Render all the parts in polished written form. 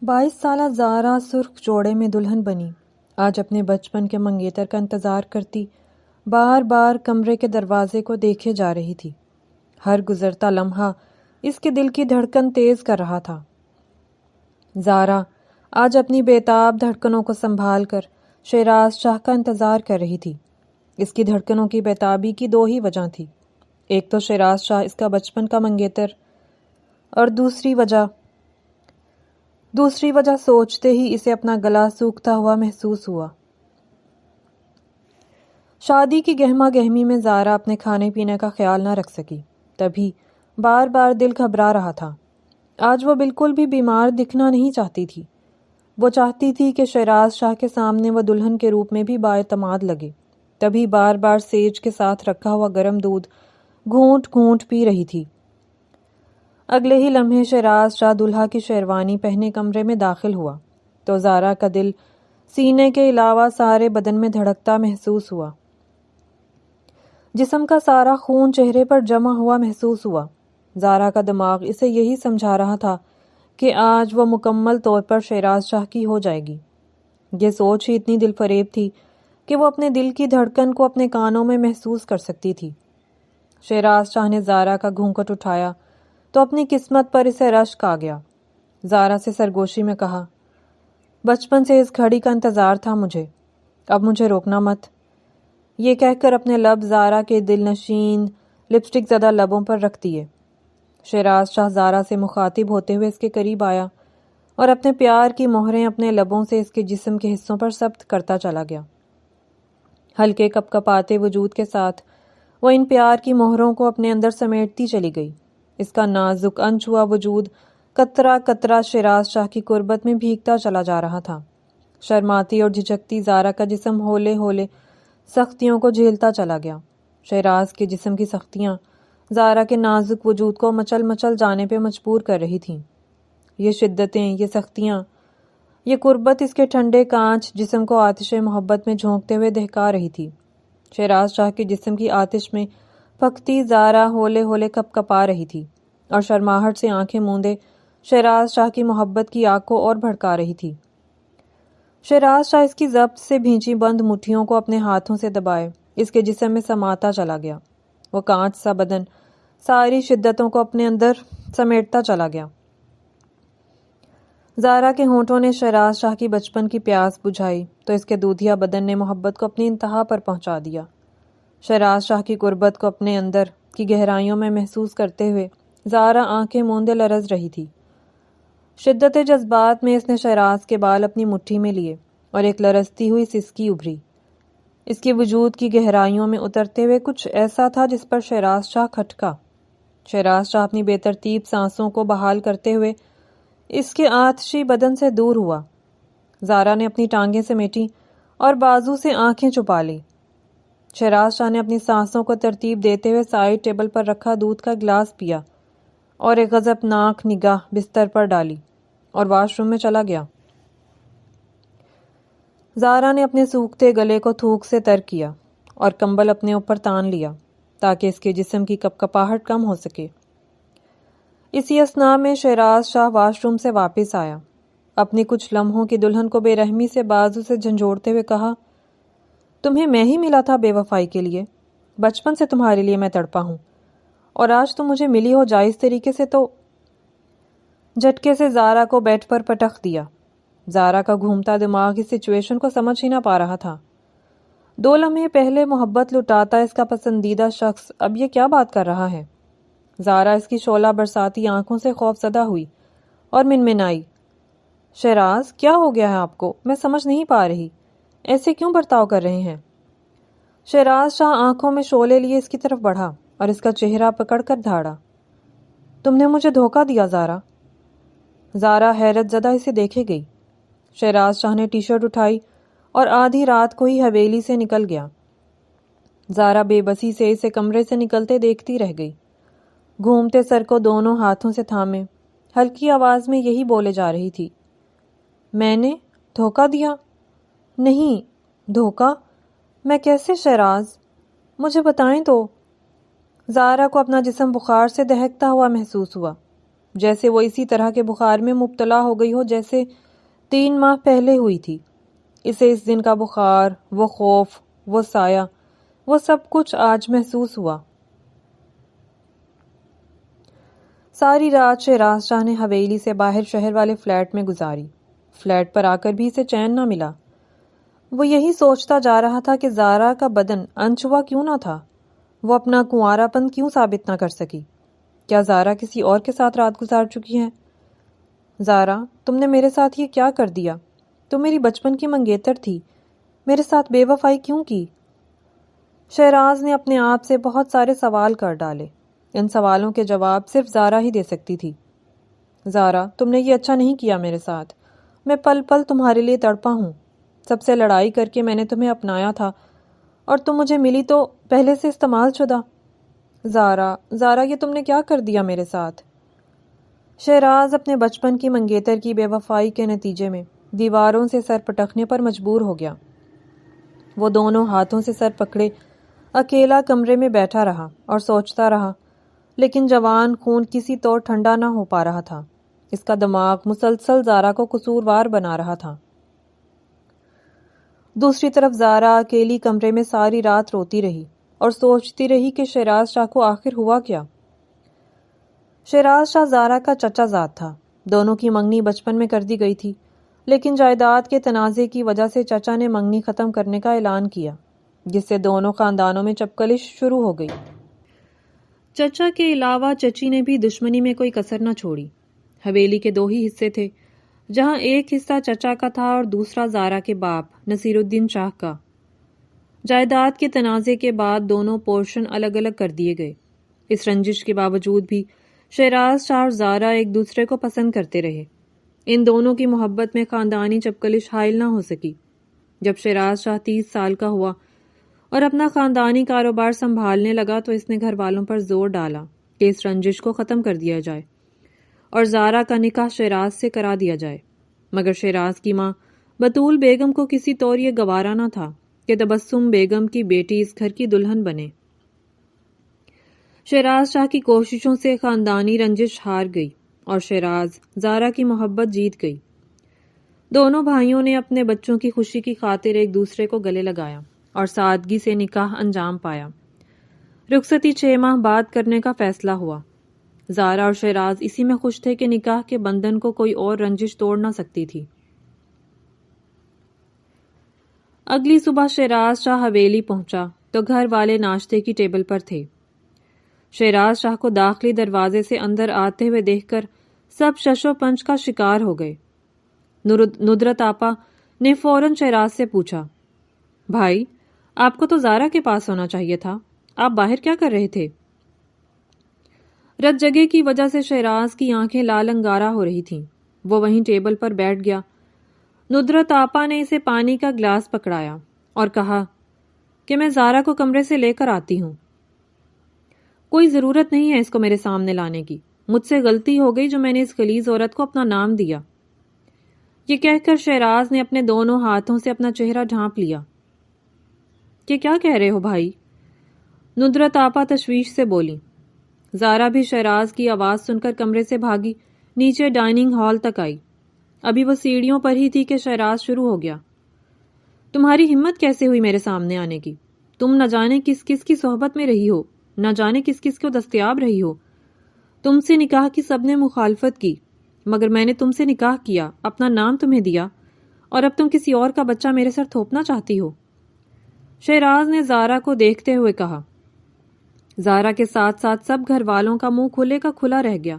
22 سالہ زارا سرخ جوڑے میں دلہن بنی آج اپنے بچپن کے منگیتر کا انتظار کرتی بار بار کمرے کے دروازے کو دیکھے جا رہی تھی۔ ہر گزرتا لمحہ اس کے دل کی دھڑکن تیز کر رہا تھا۔ زارا آج اپنی بےتاب دھڑکنوں کو سنبھال کر شیراز شاہ کا انتظار کر رہی تھی۔ اس کی دھڑکنوں کی بےتابی کی دو ہی وجہ تھی، ایک تو شیراز شاہ اس کا بچپن کا منگیتر، اور دوسری وجہ سوچتے ہی اسے اپنا گلا سوکھتا ہوا محسوس ہوا۔ شادی کی گہما گہمی میں زارا اپنے کھانے پینے کا خیال نہ رکھ سکی، تبھی بار بار دل گھبرا رہا تھا۔ آج وہ بالکل بھی بیمار دکھنا نہیں چاہتی تھی۔ وہ چاہتی تھی کہ شیراز شاہ کے سامنے وہ دلہن کے روپ میں بھی بااعتماد لگے، تبھی بار بار سیج کے ساتھ رکھا ہوا گرم دودھ گھونٹ گھونٹ پی رہی تھی۔ اگلے ہی لمحے شیراز شاہ دلہا کی شیروانی پہنے کمرے میں داخل ہوا تو زارا کا دل سینے کے علاوہ سارے بدن میں دھڑکتا محسوس ہوا۔ جسم کا سارا خون چہرے پر جمع ہوا محسوس ہوا۔ زارا کا دماغ اسے یہی سمجھا رہا تھا کہ آج وہ مکمل طور پر شیراز شاہ کی ہو جائے گی۔ یہ سوچ ہی اتنی دل فریب تھی کہ وہ اپنے دل کی دھڑکن کو اپنے کانوں میں محسوس کر سکتی تھی۔ شیراز شاہ نے زارا کا گھونگھٹ اٹھایا تو اپنی قسمت پر اسے رشک آ گیا۔ زارا سے سرگوشی میں کہا، بچپن سے اس گھڑی کا انتظار تھا مجھے، اب مجھے روکنا مت۔ یہ کہہ کر اپنے لب زارا کے دل نشین لپسٹک زدہ لبوں پر رکھ دیے۔ شیراز شاہ زارا سے مخاطب ہوتے ہوئے اس کے قریب آیا اور اپنے پیار کی مہریں اپنے لبوں سے اس کے جسم کے حصوں پر ثبت کرتا چلا گیا۔ ہلکے کپ کپاتے وجود کے ساتھ وہ ان پیار کی مہروں کو اپنے اندر سمیٹتی چلی گئی۔ اس کا نازک انچھوا وجود قطرہ قطرہ شیراز شاہ کی قربت میں بھیگتا چلا جا رہا تھا۔ شرماتی اور جھجکتی زارا کا جسم ہولے ہولے سختیوں کو جھیلتا چلا گیا۔ شیراز کے جسم کی سختیاں زارا کے نازک وجود کو مچل مچل جانے پہ مجبور کر رہی تھیں۔ یہ شدتیں، یہ سختیاں، یہ قربت اس کے ٹھنڈے کانچ جسم کو آتش محبت میں جھونکتے ہوئے دہکا رہی تھی۔ شیراز شاہ کے جسم کی آتش میں پھکتی زارا ہولے ہولے کپ کپا رہی تھی اور شرماہٹ سے آنکھیں موندے شیراز شاہ کی محبت کی آگ کو اور بھڑکا رہی تھی۔ شیراز شاہ اس کی ضبط سے بھینچی بند مٹھیوں کو اپنے ہاتھوں سے دبائے اس کے جسم میں سماتا چلا گیا۔ وہ کانچ سا بدن ساری شدتوں کو اپنے اندر سمیٹتا چلا گیا۔ زارا کے ہونٹوں نے شیراز شاہ کی بچپن کی پیاس بجھائی تو اس کے دودھیا بدن نے محبت کو اپنی انتہا پر پہنچا دیا۔ شیراز شاہ کی قربت کو اپنے اندر کی گہرائیوں میں محسوس کرتے ہوئے زارا آنکھیں موندے لرز رہی تھی۔ شدت جذبات میں اس نے شیراز کے بال اپنی مٹھی میں لیے اور ایک لرزتی ہوئی سسکی ابھری۔ اس کے وجود کی گہرائیوں میں اترتے ہوئے کچھ ایسا تھا جس پر شیراز شاہ کھٹکا۔ شیراز شاہ اپنی بے ترتیب سانسوں کو بحال کرتے ہوئے اس کے آتشی بدن سے دور ہوا۔ زارا نے اپنی ٹانگیں سمیٹی اور بازو سے آنکھیں چھپا لی۔ شیراز شاہ نے اپنی سانسوں کو ترتیب دیتے ہوئے سائڈ ٹیبل پر رکھا دودھ کا گلاس پیا اور ایک غضبناک نگاہ بستر پر ڈالی اور واش روم میں چلا گیا۔ زارا نے اپنے سوکھتے گلے کو تھوک سے تر کیا اور کمبل اپنے اوپر تان لیا تاکہ اس کے جسم کی کپکپاہٹ کم ہو سکے۔ اسی اثناء میں شیراز شاہ واش روم سے واپس آیا۔ اپنی کچھ لمحوں کی دلہن کو بے رحمی سے بازو سے جھنجھوڑتے ہوئے کہا، تمہیں میں ہی ملا تھا بے وفائی کے لیے، بچپن سے تمہارے لیے میں تڑپا ہوں اور آج تم مجھے ملی ہو جائز طریقے سے تو۔ جھٹکے سے زارا کو بیڈ پر پٹخ دیا۔ زارا کا گھومتا دماغ اس سچویشن کو سمجھ ہی نہ پا رہا تھا۔ 2 لمحے پہلے محبت لٹاتا اس کا پسندیدہ شخص اب یہ کیا بات کر رہا ہے؟ زارا اس کی شعلہ برساتی آنکھوں سے خوف زدہ ہوئی اور منمنائی، شیراز کیا ہو گیا ہے آپ کو؟ میں سمجھ نہیں پا رہی، ایسے کیوں برتاؤ کر رہے ہیں؟ شیراز شاہ آنکھوں میں شعلے لیے اس کی طرف بڑھا اور اس کا چہرہ پکڑ کر دھاڑا۔ تم نے مجھے دھوکہ دیا زارا۔ زارا حیرت زدہ اسے دیکھے گئی۔ شیراز شاہ نے ٹی شرٹ اٹھائی اور آدھی رات کو ہی حویلی سے نکل گیا۔ زارا بے بسی سے اسے کمرے سے نکلتے دیکھتی رہ گئی۔ گھومتے سر کو دونوں ہاتھوں سے تھامے ہلکی آواز میں یہی بولے جا رہی تھی، میں نے دھوکہ دیا؟ نہیں، دھوکہ؟ میں کیسے شیراز؟ مجھے بتائیں تو۔ زارا کو اپنا جسم بخار سے دہکتا ہوا محسوس ہوا۔ جیسے وہ اسی طرح کے بخار میں مبتلا ہو گئی ہو جیسے 3 ماہ پہلے ہوئی تھی۔ اسے اس دن کا بخار، وہ خوف، وہ سایہ، وہ سب کچھ آج محسوس ہوا۔ ساری رات شہراز شاہ نے حویلی سے باہر شہر والے فلیٹ میں گزاری۔ فلیٹ پر آ کر بھی اسے چین نہ ملا۔ وہ یہی سوچتا جا رہا تھا کہ زارا کا بدن انچوا کیوں نہ تھا؟ وہ اپنا کنوارا پن کیوں ثابت نہ کر سکی؟ کیا زارا کسی اور کے ساتھ رات گزار چکی ہے؟ زارا، تم نے میرے ساتھ یہ کیا کر دیا؟ تم میری بچپن کی منگیتر تھی، میرے ساتھ بے وفائی کیوں کی؟ شہراز نے اپنے آپ سے بہت سارے سوال کر ڈالے۔ ان سوالوں کے جواب صرف زارا ہی دے سکتی تھی۔ زارا، تم نے یہ اچھا نہیں کیا میرے ساتھ۔ میں پل پل تمہارے لیے تڑپا ہوں۔ سب سے لڑائی کر کے میں نے تمہیں اپنایا تھا اور تم مجھے ملی تو پہلے سے استعمال شدہ۔ زارا، یہ تم نے کیا کر دیا میرے ساتھ؟ شہراز اپنے بچپن کی منگیتر کی بے وفائی کے نتیجے میں دیواروں سے سر پٹکنے پر مجبور ہو گیا۔ وہ دونوں ہاتھوں سے سر پکڑے اکیلا کمرے میں بیٹھا رہا اور سوچتا رہا، لیکن جوان خون کسی طور ٹھنڈا نہ ہو پا رہا تھا۔ اس کا دماغ مسلسل زارا کو قصوروار بنا رہا تھا۔ دوسری طرف زارا اکیلی کمرے میں ساری رات روتی رہی اور سوچتی رہی کہ شہراز شاہ کو آخر ہوا کیا۔ شہراز شاہ زارا کا چچا زاد تھا۔ دونوں کی منگنی بچپن میں کر دی گئی تھی، لیکن جائیداد کے تنازع کی وجہ سے چچا نے منگنی ختم کرنے کا اعلان کیا، جس سے دونوں خاندانوں میں چپکلش شروع ہو گئی۔ چچا کے علاوہ چچی نے بھی دشمنی میں کوئی کسر نہ چھوڑی۔ حویلی کے 2 ہی حصے تھے، جہاں ایک حصہ چچا کا تھا اور دوسرا زارا کے باپ نصیر الدین شاہ کا۔ جائیداد کے تنازع کے بعد دونوں پورشن الگ الگ کر دیے گئے۔ اس رنجش کے باوجود بھی شہراز شاہ اور زارا ایک دوسرے کو پسند کرتے رہے۔ ان دونوں کی محبت میں خاندانی چپکلش حائل نہ ہو سکی۔ جب شہراز شاہ 30 سال کا ہوا اور اپنا خاندانی کاروبار سنبھالنے لگا تو اس نے گھر والوں پر زور ڈالا کہ اس رنجش کو ختم کر دیا جائے اور زارا کا نکاح شہراز سے کرا دیا جائے، مگر شہراز کی ماں بطول بیگم کو کسی طور یہ گوارا نہ تھا کہ تبسم بیگم کی بیٹی اس گھر کی دلہن بنے۔ شہراز شاہ کی کوششوں سے خاندانی رنجش ہار گئی اور شہراز زارا کی محبت جیت گئی۔ دونوں بھائیوں نے اپنے بچوں کی خوشی کی خاطر ایک دوسرے کو گلے لگایا اور سادگی سے نکاح انجام پایا۔ رخصتی 6 ماہ بعد کرنے کا فیصلہ ہوا۔ زارا اور شہراز اسی میں خوش تھے کہ نکاح کے بندھن کو کوئی اور رنجش توڑ نہ سکتی تھی۔ اگلی صبح شہراز شاہ حویلی پہنچا تو گھر والے ناشتے کی ٹیبل پر تھے۔ شہراز شاہ کو داخلی دروازے سے اندر آتے ہوئے دیکھ کر سب شش و پنج کا شکار ہو گئے۔ ندرت آپا نے فوراً شہراز سے پوچھا، بھائی، آپ کو تو زارا کے پاس ہونا چاہیے تھا، آپ باہر کیا کر رہے تھے؟ رت جگہ کی وجہ سے شہراز کی آنکھیں لال انگارہ ہو رہی تھیں۔ وہ وہیں ٹیبل پر بیٹھ گیا۔ ندرت آپا نے اسے پانی کا گلاس پکڑایا اور کہا کہ میں زارا کو کمرے سے لے کر آتی ہوں۔ کوئی ضرورت نہیں ہے اس کو میرے سامنے لانے کی، مجھ سے غلطی ہو گئی جو میں نے اس غلیظ عورت کو اپنا نام دیا۔ یہ کہہ کر شہراز نے اپنے دونوں ہاتھوں سے اپنا چہرہ ڈھانپ لیا۔ یہ کیا کہہ رہے ہو بھائی؟ ندرت آپا تشویش سے بولی۔ زارا بھی شہراز کی آواز سن کر کمرے سے بھاگی نیچے ڈائننگ ہال تک آئی۔ ابھی وہ سیڑھیوں پر ہی تھی کہ شہراز شروع ہو گیا، تمہاری ہمت کیسے ہوئی میرے سامنے آنے کی؟ تم نہ جانے کس کس کی صحبت میں رہی ہو، نہ جانے کس کس کو دستیاب رہی ہو۔ تم سے نکاح کی سب نے مخالفت کی، مگر میں نے تم سے نکاح کیا، اپنا نام تمہیں دیا، اور اب تم کسی اور کا بچہ میرے سر تھوپنا چاہتی ہو۔ شہراز نے زارا کو دیکھتے ہوئے کہا۔ زارا کے ساتھ ساتھ سب گھر والوں کا منہ کھلے کا کھلا رہ گیا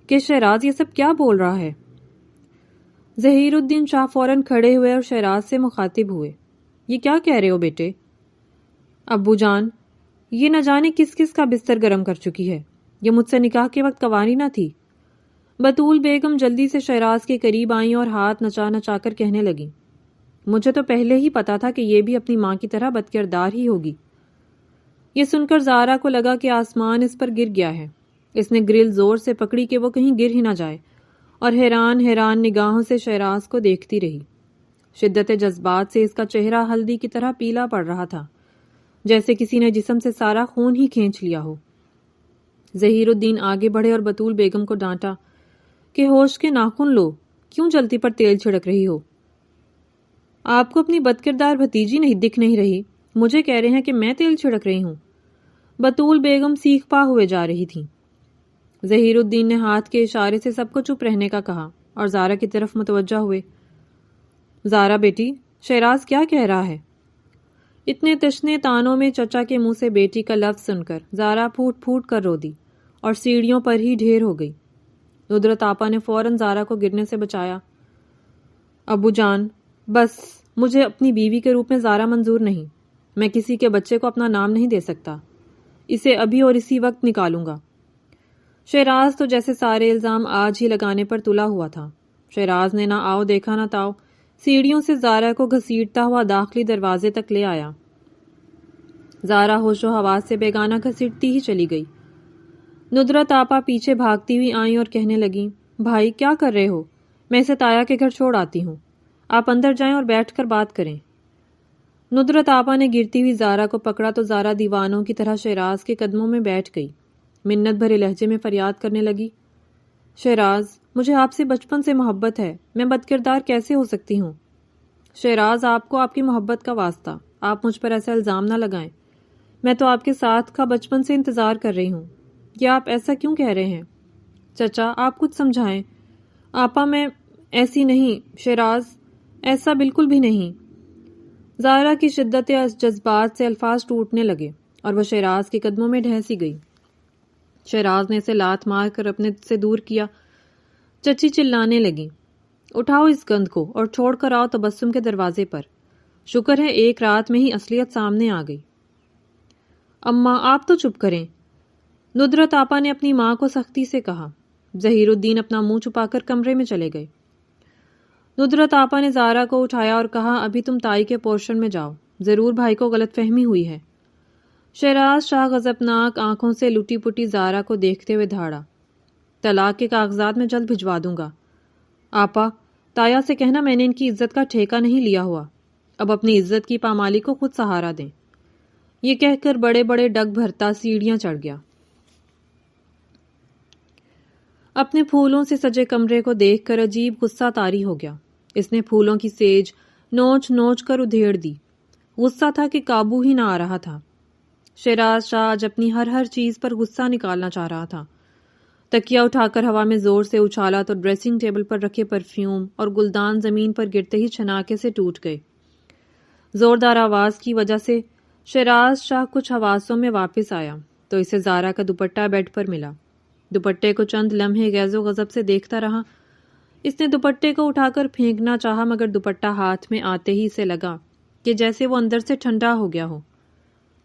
کہ شہراز یہ سب کیا بول رہا ہے۔ ظہیر الدین شاہ فوراً کھڑے ہوئے اور شہراز سے مخاطب ہوئے، یہ کیا کہہ رہے ہو بیٹے؟ ابو جان، یہ نہ جانے کس کس کا بستر گرم کر چکی ہے، یہ مجھ سے نکاح کے وقت کنواری نہ تھی۔ بطول بیگم جلدی سے شہراز کے قریب آئیں اور ہاتھ نچا نچا کر کہنے لگیں، مجھے تو پہلے ہی پتا تھا کہ یہ بھی اپنی ماں کی طرح بدکردار ہی ہوگی۔ یہ سن کر زارا کو لگا کہ آسمان اس پر گر گیا ہے۔ اس نے گرل زور سے پکڑی کہ وہ کہیں گر ہی نہ جائے، اور حیران حیران نگاہوں سے شہراز کو دیکھتی رہی۔ شدت جذبات سے اس کا چہرہ ہلدی کی طرح پیلا پڑ رہا تھا، جیسے کسی نے جسم سے سارا خون ہی کھینچ لیا ہو۔ ظہیر الدین آگے بڑھے اور بطول بیگم کو ڈانٹا کہ ہوش کے ناخن لو، کیوں جلتی پر تیل چھڑک رہی ہو؟ آپ کو اپنی بدکردار بھتیجی دکھ نہیں رہی؟ مجھے کہہ رہے ہیں کہ میں تیل چھڑک رہی ہوں؟ بطول بیگم سیخ پا ہوئے جا رہی تھی۔ ظہیر الدین نے ہاتھ کے اشارے سے سب کو چپ رہنے کا کہا اور زارا کی طرف متوجہ ہوئے۔ زارا بیٹی، شیراز کیا کہہ رہا ہے؟ اتنے تشنے تانوں میں چچا کے منہ سے بیٹی کا لفظ سن کر زارا پھوٹ پھوٹ کر رو دی اور سیڑھیوں پر ہی ڈھیر ہو گئی۔ ندرت آپا نے فوراً زارا کو گرنے سے بچایا۔ ابو جان، بس، مجھے اپنی بیوی کے روپ میں زارا منظور نہیں۔ میں کسی کے بچے کو اپنا نام نہیں دے سکتا۔ اسے ابھی اور اسی وقت نکالوں گا۔ شیراز تو جیسے سارے الزام آج ہی لگانے پر تلا ہوا تھا۔ شیراز نے نہ آؤ دیکھا نہ تاؤ، سیڑھیوں سے زارا کو گھسیٹتا ہوا داخلی دروازے تک لے آیا۔ زارا ہوش و حواس سے بیگانہ گھسیٹتی ہی چلی گئی۔ ندرت آپا پیچھے بھاگتی ہوئی آئیں اور کہنے لگیں، بھائی کیا کر رہے ہو؟ میں اسے تایا کے گھر چھوڑ آتی ہوں، آپ اندر جائیں اور بیٹھ کر بات کریں۔ ندرت آپا نے گرتی ہوئی زارا کو پکڑا تو زارا دیوانوں کی طرح شیراز کے قدموں میں بیٹھ گئی۔ منت بھرے لہجے میں فریاد کرنے لگی، شیراز، مجھے آپ سے بچپن سے محبت ہے، میں بدکردار کیسے ہو سکتی ہوں؟ شیراز، آپ کو آپ کی محبت کا واسطہ، آپ مجھ پر ایسا الزام نہ لگائیں۔ میں تو آپ کے ساتھ کا بچپن سے انتظار کر رہی ہوں، یہ آپ ایسا کیوں کہہ رہے ہیں؟ چچا، آپ کچھ سمجھائیں۔ آپا، میں ایسی نہیں۔ شیراز، ایسا بالکل بھی نہیں۔ زارا کی شدت جذبات سے الفاظ ٹوٹنے لگے اور وہ شیراز کے قدموں میں ڈھہ گئی۔ شیراز نے اسے لات مار کر اپنے سے دور کیا۔ چچی چلانے لگی، اٹھاؤ اس گند کو اور چھوڑ کر آؤ تبسم کے دروازے پر۔ شکر ہے ایک رات میں ہی اصلیت سامنے آ گئی۔ اماں، آپ تو چپ کریں، ندرت آپا نے اپنی ماں کو سختی سے کہا۔ ظہیر الدین اپنا منہ چھپا کر کمرے میں چلے گئے۔ ندرت آپا نے زارا کو اٹھایا اور کہا، ابھی تم تائی کے پورشن میں جاؤ، ضرور بھائی کو غلط فہمی ہوئی ہے۔ شیراز شاہ غضبناک آنکھوں سے لٹی پٹی زارا کو دیکھتے ہوئے دھاڑا، طلاق کے کاغذات میں جلد بھجوا دوں گا۔ آپا، تایا سے کہنا میں نے ان کی عزت کا ٹھیکہ نہیں لیا ہوا، اب اپنی عزت کی پامالی کو خود سہارا دیں۔ یہ کہہ کر بڑے بڑے ڈگ بھرتا سیڑھیاں چڑھ گیا۔ اپنے پھولوں سے سجے کمرے کو دیکھ کر عجیب غصہ طاری ہو گیا۔ اس نے پھولوں کی سیج نوچ نوچ کر ادھیڑ دی۔ غصہ تھا کہ قابو ہی نہ آ رہا تھا۔ شیراز شاہ آج اپنی ہر چیز پر غصہ نکالنا چاہ رہا تھا۔ تکیہ اٹھا کر ہوا میں زور سے اچھالا تو ڈریسنگ ٹیبل پر رکھے پرفیوم اور گلدان زمین پر گرتے ہی چھناکے سے ٹوٹ گئے۔ زوردار آواز کی وجہ سے شیراز شاہ کچھ حواسوں میں واپس آیا تو اسے زارا کا دوپٹہ بیڈ پر ملا۔ دوپٹے کو چند لمحے غیظ و غضب سے دیکھتا رہا۔ اس نے دوپٹے کو اٹھا کر پھینکنا چاہا مگر دوپٹہ ہاتھ میں آتے ہی اسے لگا کہ جیسے وہ اندر سے ٹھنڈا ہو گیا ہو،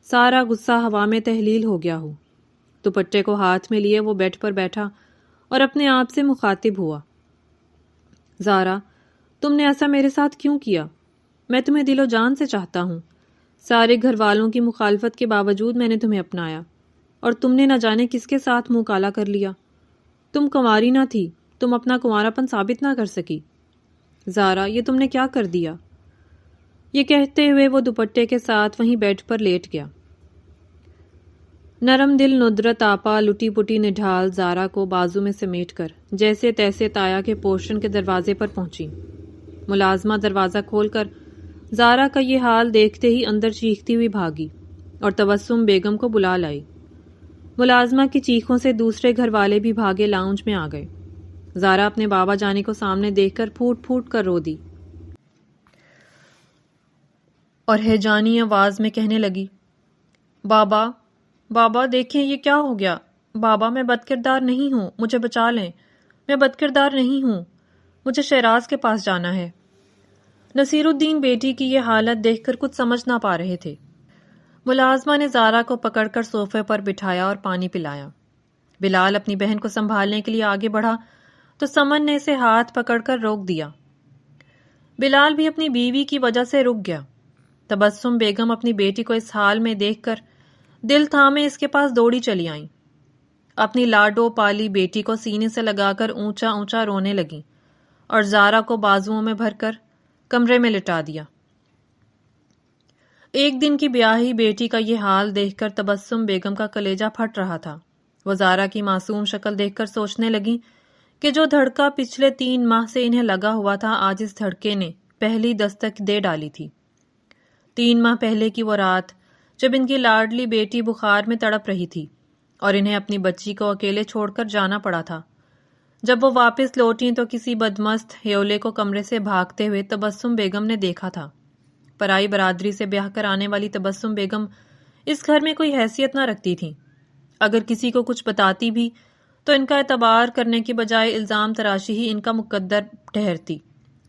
سارا غصہ ہوا میں تحلیل ہو گیا ہو۔ دوپٹے کو ہاتھ میں لیے وہ بیڈ پر بیٹھا اور اپنے آپ سے مخاطب ہوا، زارا، تم نے ایسا میرے ساتھ کیوں کیا؟ میں تمہیں دل و جان سے چاہتا ہوں۔ سارے گھر والوں کی مخالفت کے باوجود میں نے تمہیں اپنایا اور تم نے نہ جانے کس کے ساتھ منہ کالا کر لیا۔ تم کنواری نہ تھی، تم اپنا کنواراپن ثابت نہ کر سکی۔ زارا، یہ تم نے کیا کر دیا؟ یہ کہتے ہوئے وہ دوپٹے کے ساتھ وہیں بیڈ پر لیٹ گیا۔ نرم دل ندرت آپا لٹی پٹی نڈھال زارا کو بازو میں سمیٹ کر جیسے تیسے تایا کے پورشن کے دروازے پر پہنچی۔ ملازمہ دروازہ کھول کر زارا کا یہ حال دیکھتے ہی اندر چیختی ہوئی بھاگی اور تبسم بیگم کو بلا لائی۔ ملازمہ کی چیخوں سے دوسرے گھر والے بھی بھاگے لاؤنج میں آ گئے۔ زارا اپنے بابا جانی کو سامنے دیکھ کر پھوٹ پھوٹ کر رو دی اور ہیجانی آواز میں کہنے لگی، بابا، بابا دیکھیں یہ کیا ہو گیا؟ بابا، میں بدکردار نہیں ہوں، مجھے بچا لیں، میں بدکردار نہیں ہوں، مجھے شیراز کے پاس جانا ہے۔ نصیر الدین بیٹی کی یہ حالت دیکھ کر کچھ سمجھ نہ پا رہے تھے۔ ملازمہ نے زارا کو پکڑ کر صوفے پر بٹھایا اور پانی پلایا۔ بلال اپنی بہن کو سنبھالنے کے لیے آگے بڑھا تو سمن نے اسے ہاتھ پکڑ کر روک دیا۔ بلال بھی اپنی بیوی کی وجہ سے رک گیا۔ تبسم بیگم اپنی بیٹی کو اس حال میں دیکھ کر دل تھامے اس کے پاس دوڑی چلی آئیں۔ اپنی لاڈو پالی بیٹی کو سینے سے لگا کر اونچا اونچا رونے لگیں اور زارا کو بازوؤں میں بھر کر کمرے میں لٹا دیا۔ ایک دن کی بیاہی بیٹی کا یہ حال دیکھ کر تبسم بیگم کا کلیجہ پھٹ رہا تھا۔ وہ زارا کی معصوم شکل دیکھ کر سوچنے لگی کہ جو دھڑکا پچھلے 3 ماہ سے انہیں لگا ہوا تھا آج اس دھڑکے نے پہلی دستک دے ڈالی تھی۔ 3 ماہ پہلے کی وہ رات جب ان کی لاڈلی بیٹی بخار میں تڑپ رہی تھی اور انہیں اپنی بچی کو اکیلے چھوڑ کر جانا پڑا تھا۔ جب وہ واپس لوٹیں تو کسی بدمست ہیولے کو کمرے سے بھاگتے ہوئے تبسم بیگم نے دیکھا تھا۔ پرائی برادری سے بیاہ کر آنے والی تبسم بیگم اس گھر میں کوئی حیثیت نہ رکھتی تھیں۔ اگر کسی کو کچھ بتاتی بھی تو ان کا اعتبار کرنے کی بجائے الزام تراشی ہی ان کا مقدر ٹھہرتی،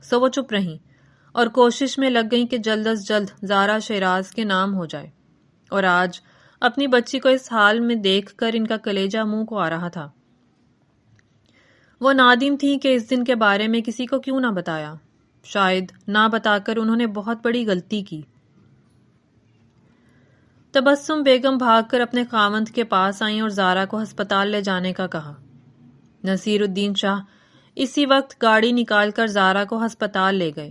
سو وہ چپ رہیں اور کوشش میں لگ گئیں کہ جلد از جلد زارا شیراز کے نام ہو جائے، اور آج اپنی بچی کو اس حال میں دیکھ کر ان کا کلیجہ منہ کو آ رہا تھا۔ وہ نادم تھی کہ اس دن کے بارے میں کسی کو کیوں نہ بتایا، شاید نہ بتا کر انہوں نے بہت بڑی غلطی کی۔ تبسم بیگم بھاگ کر اپنے خاوند کے پاس آئیں اور زارا کو ہسپتال لے جانے کا کہا۔ نصیر الدین شاہ اسی وقت گاڑی نکال کر زارا کو ہسپتال لے گئے،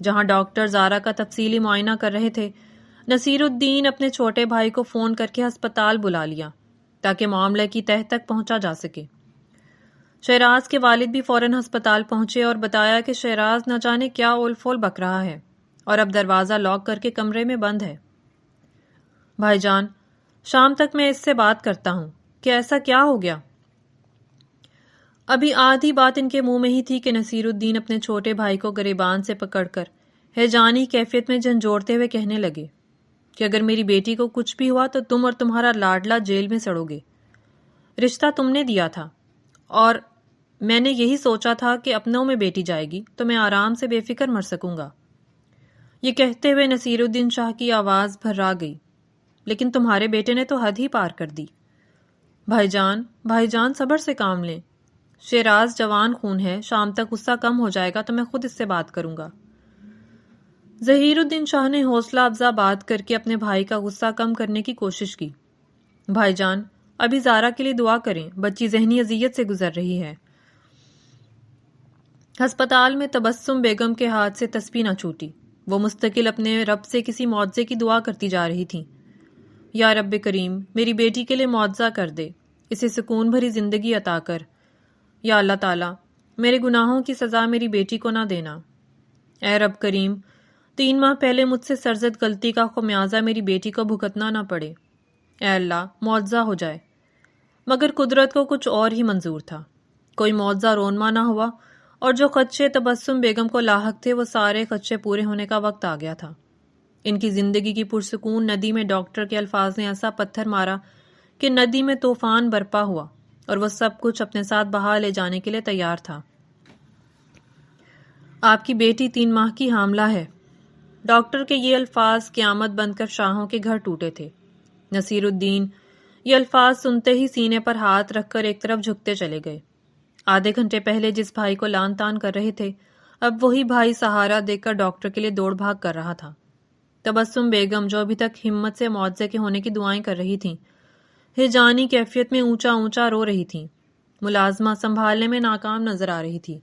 جہاں ڈاکٹر زارا کا تفصیلی معائنہ کر رہے تھے۔ نصیر الدین اپنے چھوٹے بھائی کو فون کر کے ہسپتال بلا لیا تاکہ معاملے کی تہہ تک پہنچا جا سکے۔ شیراز کے والد بھی فوراً ہسپتال پہنچے اور بتایا کہ شیراز نہ جانے کیا اول فول بک رہا ہے اور اب دروازہ لاک کر کے کمرے میں بند ہے۔ بھائی جان، شام تک میں اس سے بات کرتا ہوں کہ ایسا کیا ہو گیا۔ ابھی آدھی بات ان کے منہ میں ہی تھی کہ نصیر الدین اپنے چھوٹے بھائی کو گریبان سے پکڑ کر ہیجانی کیفیت میں جھنجھوڑتے ہوئے کہنے لگے کہ اگر میری بیٹی کو کچھ بھی ہوا تو تم اور تمہارا لاڈلا جیل میں سڑو گے۔ رشتہ تم نے دیا تھا اور میں نے یہی سوچا تھا کہ اپنوں میں بیٹی جائے گی تو میں آرام سے بے فکر مر سکوں گا۔ یہ کہتے ہوئے نصیر الدین شاہ کی آواز بھرا گئی، لیکن تمہارے بیٹے نے تو حد ہی پار کر دی۔ بھائی جان صبر سے کام لیں۔ شیراز جوان خون ہے، شام تک غصہ کم ہو جائے گا تو میں خود اس سے بات کروں گا۔ ظہیر الدین شاہ نے حوصلہ افزا بات کر کے اپنے بھائی کا غصہ کم کرنے کی کوشش کی۔ بھائی جان، ابھی زارا کے لیے دعا کریں، بچی ذہنی اذیت سے گزر رہی ہے۔ ہسپتال میں تبسم بیگم کے ہاتھ سے تسبیح نہ چھوٹی۔ وہ مستقل اپنے رب سے کسی معجزے کی دعا کرتی جا رہی تھیں۔ یا رب کریم، میری بیٹی کے لیے معجزہ کر دے، اسے سکون بھری زندگی عطا کر۔ یا اللہ تعالیٰ، میرے گناہوں کی سزا میری بیٹی کو نہ دینا۔ اے رب کریم، 3 ماہ پہلے مجھ سے سرزد غلطی کا خمیازہ میری بیٹی کو بھگتنا نہ پڑے۔ اے اللہ، معجزہ ہو جائے۔ مگر قدرت کو کچھ اور ہی منظور تھا۔ کوئی معجزہ رونما نہ ہوا اور جو خدشے تبسم بیگم کو لاحق تھے وہ سارے خدشے پورے ہونے کا وقت آ گیا تھا۔ ان کی زندگی کی پرسکون ندی میں ڈاکٹر کے الفاظ نے ایسا پتھر مارا کہ ندی میں طوفان برپا ہوا اور وہ سب کچھ اپنے ساتھ بہا لے جانے کے لیے تیار تھا۔ آپ کی بیٹی 3 ماہ کی حاملہ ہے۔ ڈاکٹر کے یہ الفاظ قیامت بن کر شاہوں کے گھر ٹوٹے تھے۔ نصیر الدین یہ الفاظ سنتے ہی سینے پر ہاتھ رکھ کر ایک طرف جھکتے چلے گئے۔ آدھے گھنٹے پہلے جس بھائی کو لان تان کر رہے تھے، اب وہی بھائی سہارا دے کر ڈاکٹر کے لیے دوڑ بھاگ کر رہا تھا۔ تبسم بیگم جو ابھی تک ہمت سے معجزے کے ہونے کی دعائیں کر رہی تھیں، ہیجانی کیفیت میں اونچا اونچا رو رہی تھیں، ملازمہ سنبھالنے میں ناکام نظر آ رہی تھی۔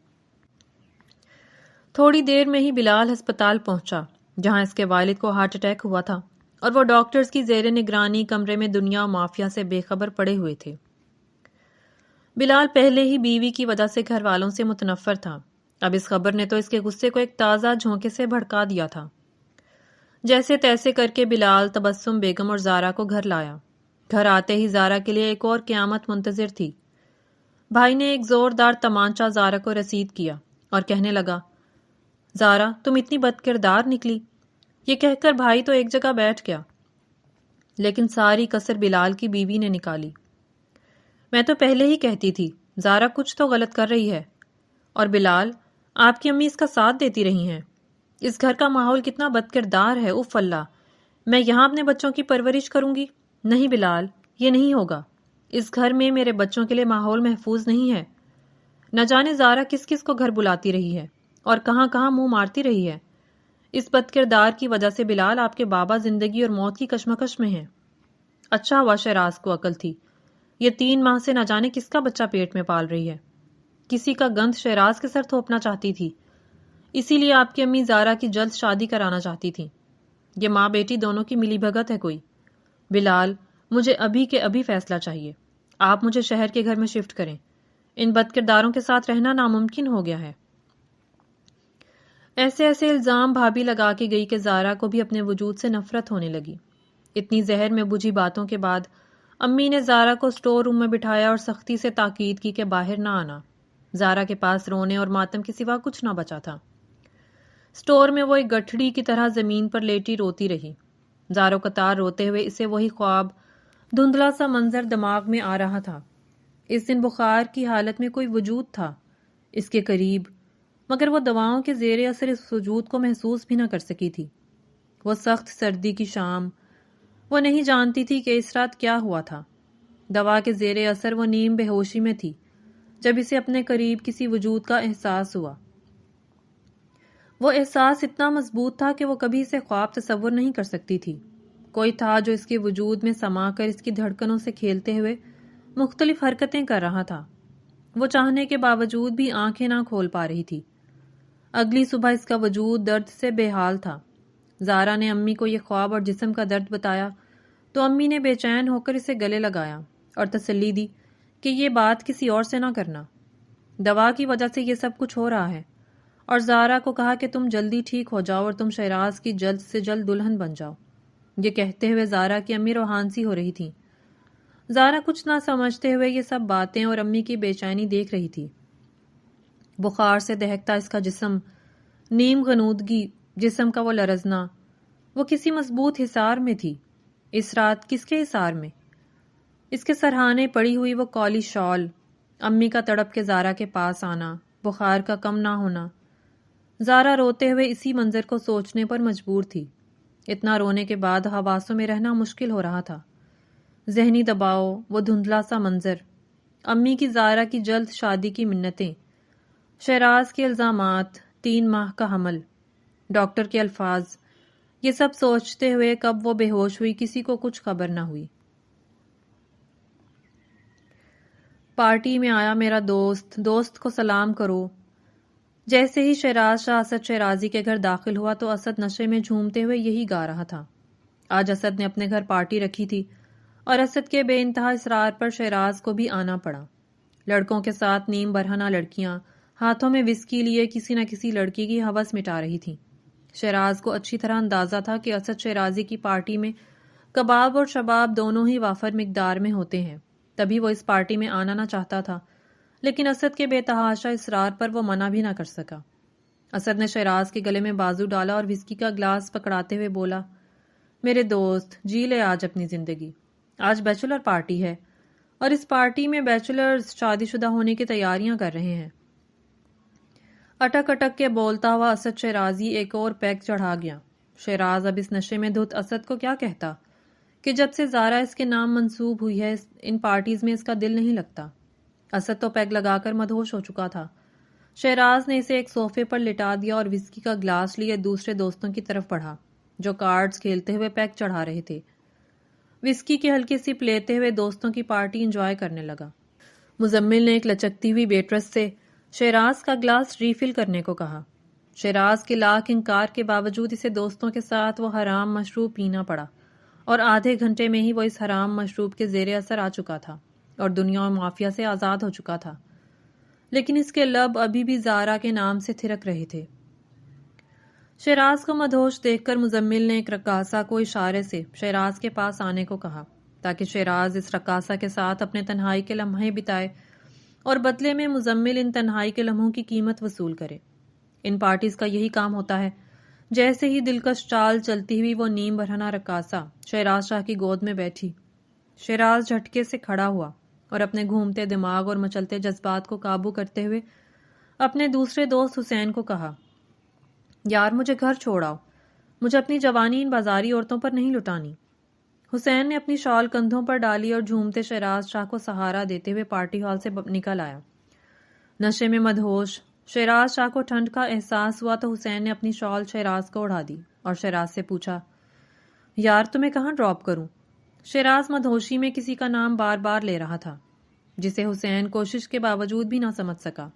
تھوڑی دیر میں ہی بلال ہسپتال پہنچا، جہاں اس کے والد کو ہارٹ اٹیک ہوا تھا اور وہ ڈاکٹرز کی زیر نگرانی کمرے میں دنیا و مافیا سے بے خبر پڑے ہوئے تھے۔ بلال پہلے ہی بیوی کی وجہ سے گھر والوں سے متنفر تھا، اب اس خبر نے تو اس کے غصے کو ایک تازہ جھونکے سے بھڑکا دیا تھا۔ جیسے تیسے کر کے بلال تبسم بیگم اور زارا کو گھر لایا۔ گھر آتے ہی زارا کے لیے ایک اور قیامت منتظر تھی۔ بھائی نے ایک زوردار تمانچہ زارا کو رسید کیا اور کہنے لگا، زارا تم اتنی بد کردار نکلی۔ یہ کہہ کر بھائی تو ایک جگہ بیٹھ گیا، لیکن ساری کسر بلال کی بیوی نے نکالی۔ میں تو پہلے ہی کہتی تھی زارا کچھ تو غلط کر رہی ہے، اور بلال آپ کی امی اس کا ساتھ دیتی رہی ہیں۔ اس گھر کا ماحول کتنا بد کردار ہے، اف اللہ، میں یہاں اپنے بچوں کی پرورش کروں گی؟ نہیں بلال، یہ نہیں ہوگا۔ اس گھر میں میرے بچوں کے لیے ماحول محفوظ نہیں ہے۔ نہ جانے زارا کس کس کو گھر بلاتی رہی ہے اور کہاں کہاں منہ مارتی رہی ہے۔ اس بد کردار کی وجہ سے بلال آپ کے بابا زندگی اور موت کی کشمکش میں ہیں۔ اچھا ہوا شیراز کو عقل تھی، یہ 3 ماہ سے نہ جانے کس کا بچہ پیٹ میں پال رہی ہے۔ کسی کا گند شیراز کے سر تھوپنا چاہتی تھی، اسی لیے آپ کی امی زارا کی جلد شادی کرانا چاہتی تھی۔ یہ ماں بیٹی دونوں کی ملی بھگت ہے کوئی۔ بلال، مجھے ابھی کے ابھی فیصلہ چاہیے۔ آپ مجھے شہر کے گھر میں شفٹ کریں، ان بد کرداروں کے ساتھ رہنا ناممکن ہو گیا ہے۔ ایسے ایسے الزام بھابھی لگا کے گئی کہ زارا کو بھی اپنے وجود سے نفرت ہونے لگی۔ اتنی زہر میں بجھی باتوں کے بعد امی نے زارا کو اسٹور روم میں بٹھایا اور سختی سے تاکید کی کہ باہر نہ آنا۔ زارا کے پاس رونے اور ماتم کے سوا کچھ نہ بچا تھا۔ اسٹور میں وہ ایک گٹھڑی کی طرح زمین پر لیٹی روتی رہی۔ زارو قطار روتے ہوئے اسے وہی خواب، دھندلا سا منظر دماغ میں آ رہا تھا۔ اس دن بخار کی حالت میں کوئی وجود تھا اس کے قریب، مگر وہ دواؤں کے زیر اثر اس وجود کو محسوس بھی نہ کر سکی تھی۔ وہ سخت سردی کی شام، وہ نہیں جانتی تھی کہ اس رات کیا ہوا تھا۔ دوا کے زیر اثر وہ نیم بے ہوشی میں تھی جب اسے اپنے قریب کسی وجود کا احساس ہوا۔ وہ احساس اتنا مضبوط تھا کہ وہ کبھی اسے خواب تصور نہیں کر سکتی تھی۔ کوئی تھا جو اس کے وجود میں سما کر اس کی دھڑکنوں سے کھیلتے ہوئے مختلف حرکتیں کر رہا تھا۔ وہ چاہنے کے باوجود بھی آنکھیں نہ کھول پا رہی تھی۔ اگلی صبح اس کا وجود درد سے بے حال تھا۔ زارا نے امی کو یہ خواب اور جسم کا درد بتایا تو امی نے بے چین ہو کر اسے گلے لگایا اور تسلی دی کہ یہ بات کسی اور سے نہ کرنا، دوا کی وجہ سے یہ سب کچھ ہو رہا ہے، اور زارا کو کہا کہ تم جلدی ٹھیک ہو جاؤ اور تم شیراز کی جلد سے جلد دلہن بن جاؤ۔ یہ کہتے ہوئے زارا کی امی روحانسی ہو رہی تھی۔ زارا کچھ نہ سمجھتے ہوئے یہ سب باتیں اور امی کی بے چینی دیکھ رہی تھی۔ بخار سے دہکتا اس کا جسم، نیم غنودگی، جسم کا وہ لرزنا، وہ کسی مضبوط حصار میں تھی۔ اس رات کس کے حصار میں؟ اس کے سرہانے پڑی ہوئی وہ کالی شال، امی کا تڑپ کے زارا کے پاس آنا، بخار کا کم نہ ہونا۔ زارا روتے ہوئے اسی منظر کو سوچنے پر مجبور تھی۔ اتنا رونے کے بعد حواسوں میں رہنا مشکل ہو رہا تھا۔ ذہنی دباؤ، وہ دھندلا سا منظر، امی کی زارا کی جلد شادی کی منتیں، شیراز کے الزامات، 3 ماہ کا حمل، ڈاکٹر کے الفاظ، یہ سب سوچتے ہوئے کب وہ بے ہوش ہوئی کسی کو کچھ خبر نہ ہوئی۔ پارٹی میں آیا میرا دوست کو سلام کرو۔ جیسے ہی شیراز شاہ اسد شیرازی کے گھر داخل ہوا تو اسد نشے میں جھومتے ہوئے یہی گا رہا تھا۔ آج اسد نے اپنے گھر پارٹی رکھی تھی اور اسد کے بے انتہا اصرار پر شیراز کو بھی آنا پڑا۔ لڑکوں کے ساتھ نیم برہنہ لڑکیاں ہاتھوں میں وسکی لیے کسی نہ کسی لڑکی کی ہوس مٹا رہی تھیں۔ شیراز کو اچھی طرح اندازہ تھا کہ اسد شیرازی کی پارٹی میں کباب اور شباب دونوں ہی وافر مقدار میں ہوتے ہیں، تبھی وہ اس پارٹی میں آنا نہ چاہتا تھا، لیکن اسد کے بے تحاشا اصرار پر وہ منع بھی نہ کر سکا۔ اسد نے شیراز کے گلے میں بازو ڈالا اور وسکی کا گلاس پکڑاتے ہوئے بولا، میرے دوست، جی لے آج اپنی زندگی۔ آج بیچلر پارٹی ہے اور اس پارٹی میں بیچلرز شادی شدہ ہونے کی تیاریاں کر رہے ہیں۔ اٹک اٹک کے بولتا ہوا اسد شیرازی ایک اور پیگ چڑھا گیا۔ شیراز اب اس نشے میں دھت اسد کو کیا کہتا کہ جب سے زارا اس کے نام منسوب ہوئی ہے ان پارٹیز میں اس کا دل نہیں لگتا۔ اسد تو پیگ لگا کر مدہوش ہو چکا تھا۔ شیراز نے اسے ایک صوفے پر لٹا دیا اور وسکی کا گلاس لیے دوسرے دوستوں کی طرف بڑھا جو کارڈز کھیلتے ہوئے پیگ چڑھا رہے تھے۔ وسکی کی ہلکی سپ لیتے ہوئے دوستوں کی پارٹی انجوائے کرنے لگا۔ مزمل نے ایک لچکتی ہوئی ویٹرس سے شیراز کا گلاس ریفل کرنے کو کہا۔ شیراز کے لاکھ انکار کے باوجود اسے دوستوں کے ساتھ وہ حرام مشروب پینا پڑا اور آدھے گھنٹے میں ہی وہ اس حرام مشروب کے زیر اثر آ چکا تھا اور دنیا و مافیا سے آزاد ہو چکا تھا، لیکن اس کے لب ابھی بھی زارا کے نام سے تھرک رہے تھے۔ شیراز کو مدہوش دیکھ کر مزمل نے ایک رقاصہ کو اشارے سے شیراز کے پاس آنے کو کہا تاکہ شیراز اس رقاصہ کے ساتھ اپنے تنہائی کے لمحے بتائے اور بدلے میں مزمل ان تنہائی کے لمحوں کی قیمت وصول کرے۔ ان پارٹیز کا یہی کام ہوتا ہے۔ جیسے ہی دلکش چال چلتی ہوئی وہ نیم برہنہ رقاصہ شیراز شاہ کی گود میں بیٹھی، شیراز جھٹکے سے کھڑا ہوا اور اپنے گھومتے دماغ اور مچلتے جذبات کو قابو کرتے ہوئے اپنے دوسرے دوست حسین کو کہا، یار مجھے گھر چھوڑاؤ، مجھے اپنی جوانی ان بازاری عورتوں پر نہیں لٹانی۔ حسین نے اپنی شال کندھوں پر ڈالی اور جھومتے شیراز شاہ کو سہارا دیتے ہوئے پارٹی ہال سے نکل آیا۔ نشے میں مدہوش شیراز شاہ کو ٹھنڈ کا احساس ہوا تو حسین نے اپنی شال شیراز کو اڑا دی اور شیراز سے پوچھا، یار تمہیں کہاں ڈراپ کروں؟ شیراز مدہوشی میں کسی کا نام بار بار لے رہا تھا جسے حسین کوشش کے باوجود بھی نہ سمجھ سکا۔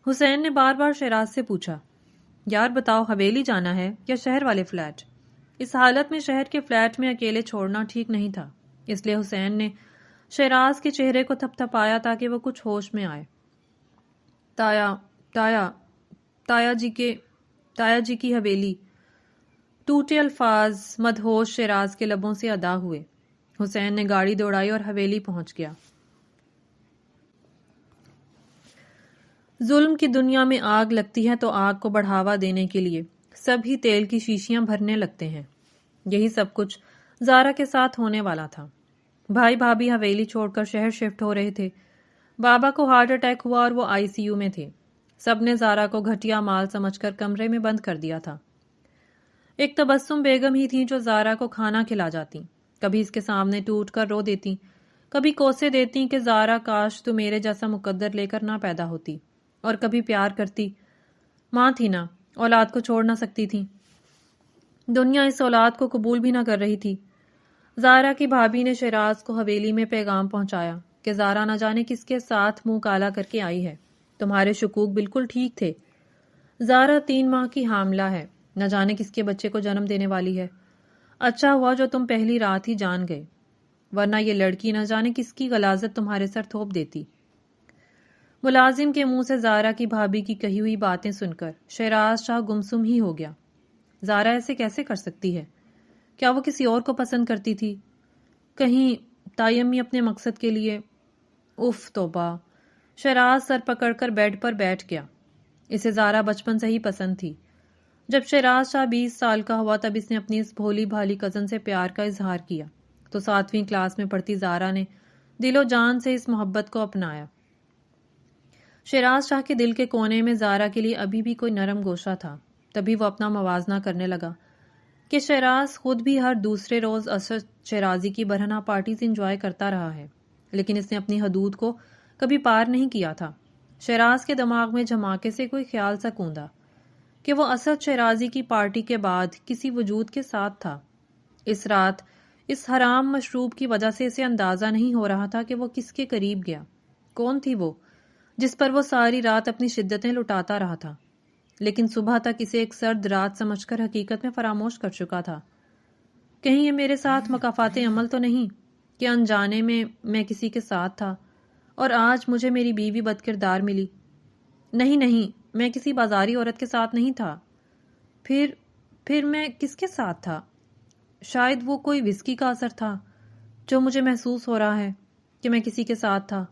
حسین نے بار بار شیراز سے پوچھا، یار بتاؤ حویلی جانا ہے یا شہر والے فلیٹ؟ اس حالت میں شہر کے فلیٹ میں اکیلے چھوڑنا ٹھیک نہیں تھا، اس لیے حسین نے شیراز کے چہرے کو تھپ تھپایا تاکہ وہ کچھ ہوش میں آئے۔ تایا تایا تایا جی کی حویلی۔ ٹوٹے الفاظ مدہوش شیراز کے لبوں سے ادا ہوئے۔ حسین نے گاڑی دوڑائی اور حویلی پہنچ گیا۔ ظلم کی دنیا میں آگ لگتی ہے تو آگ کو بڑھاوا دینے کے لیے سبھی تیل کی شیشیاں بھرنے لگتے ہیں۔ یہی سب کچھ زارا کے ساتھ ہونے والا تھا۔ بھائی بھابھی حویلی چھوڑ کر شہر شفٹ ہو رہے تھے۔ بابا کو ہارٹ اٹیک ہوا اور وہ ICU میں تھے۔ سب نے زارا کو گھٹیا مال سمجھ کر کمرے میں بند کر دیا تھا۔ ایک تبسم بیگم ہی تھی جو زارا کو کھانا کھلا جاتی، کبھی اس کے سامنے ٹوٹ کر رو دیتی، کبھی کوسے دیتی کہ زارا کاش تو میرے جیسا مقدر لے کر نہ پیدا ہوتی، اور کبھی پیار کرتی۔ ماں تھی نا، اولاد کو چھوڑ نہ سکتی تھی۔ دنیا اس اولاد کو قبول بھی نہ کر رہی تھی۔ زارا کی بھابھی نے شیراز کو حویلی میں پیغام پہنچایا کہ زارا نہ جانے کس کے ساتھ منہ کالا کر کے آئی ہے۔ تمہارے شکوک بالکل ٹھیک تھے۔ زارا 3 ماہ کی حاملہ ہے، نہ جانے کس کے بچے کو جنم دینے والی ہے۔ اچھا ہوا جو تم پہلی رات ہی جان گئے، ورنہ یہ لڑکی نہ جانے کس کی غلاظت تمہارے سر تھوپ دیتی۔ ملازم کے منہ سے زارا کی بھابھی کی کہی ہوئی باتیں سن کر شیراز شاہ گمسم ہی ہو گیا۔ زارا ایسے کیسے کر سکتی ہے؟ کیا وہ کسی اور کو پسند کرتی تھی؟ کہیں تائی امی اپنے مقصد کے لیے؟ اف توبہ! شیراز سر پکڑ کر بیڈ پر بیٹھ گیا۔ اسے زارا بچپن سے ہی پسند تھی۔ جب شیراز شاہ 20 سال کا ہوا تب اس نے اپنی اس بھولی بھالی کزن سے پیار کا اظہار کیا تو 7ویں کلاس میں پڑھتی زارا نے دل و جان سے اس محبت کو اپنایا۔ شیراز شاہ کے دل کے کونے میں زارا کے لیے ابھی بھی کوئی نرم گوشہ تھا۔ تبھی وہ اپنا موازنہ کرنے لگا کہ شیراز خود بھی ہر دوسرے روز اسد شیرازی کی برہنہ پارٹیز انجوائے کرتا رہا ہے، لیکن اس نے اپنی حدود کو کبھی پار نہیں کیا تھا۔ شیراز کے دماغ میں جھماکے سے کوئی خیال سا کوندا کہ وہ اسد شیرازی کی پارٹی کے بعد کسی وجود کے ساتھ تھا۔ اس رات اس حرام مشروب کی وجہ سے اسے اندازہ نہیں ہو رہا تھا کہ وہ کس کے قریب گیا۔ کون تھی وہ جس پر وہ ساری رات اپنی شدتیں لٹاتا رہا تھا، لیکن صبح تک اسے ایک سرد رات سمجھ کر حقیقت میں فراموش کر چکا تھا؟ کہیں یہ میرے ساتھ مکافات عمل تو نہیں کہ انجانے میں کسی کے ساتھ تھا اور آج مجھے میری بیوی بد کردار ملی؟ نہیں، میں کسی بازاری عورت کے ساتھ نہیں تھا۔ پھر میں کس کے ساتھ تھا؟ شاید وہ کوئی وسکی کا اثر تھا جو مجھے محسوس ہو رہا ہے کہ میں کسی کے ساتھ تھا۔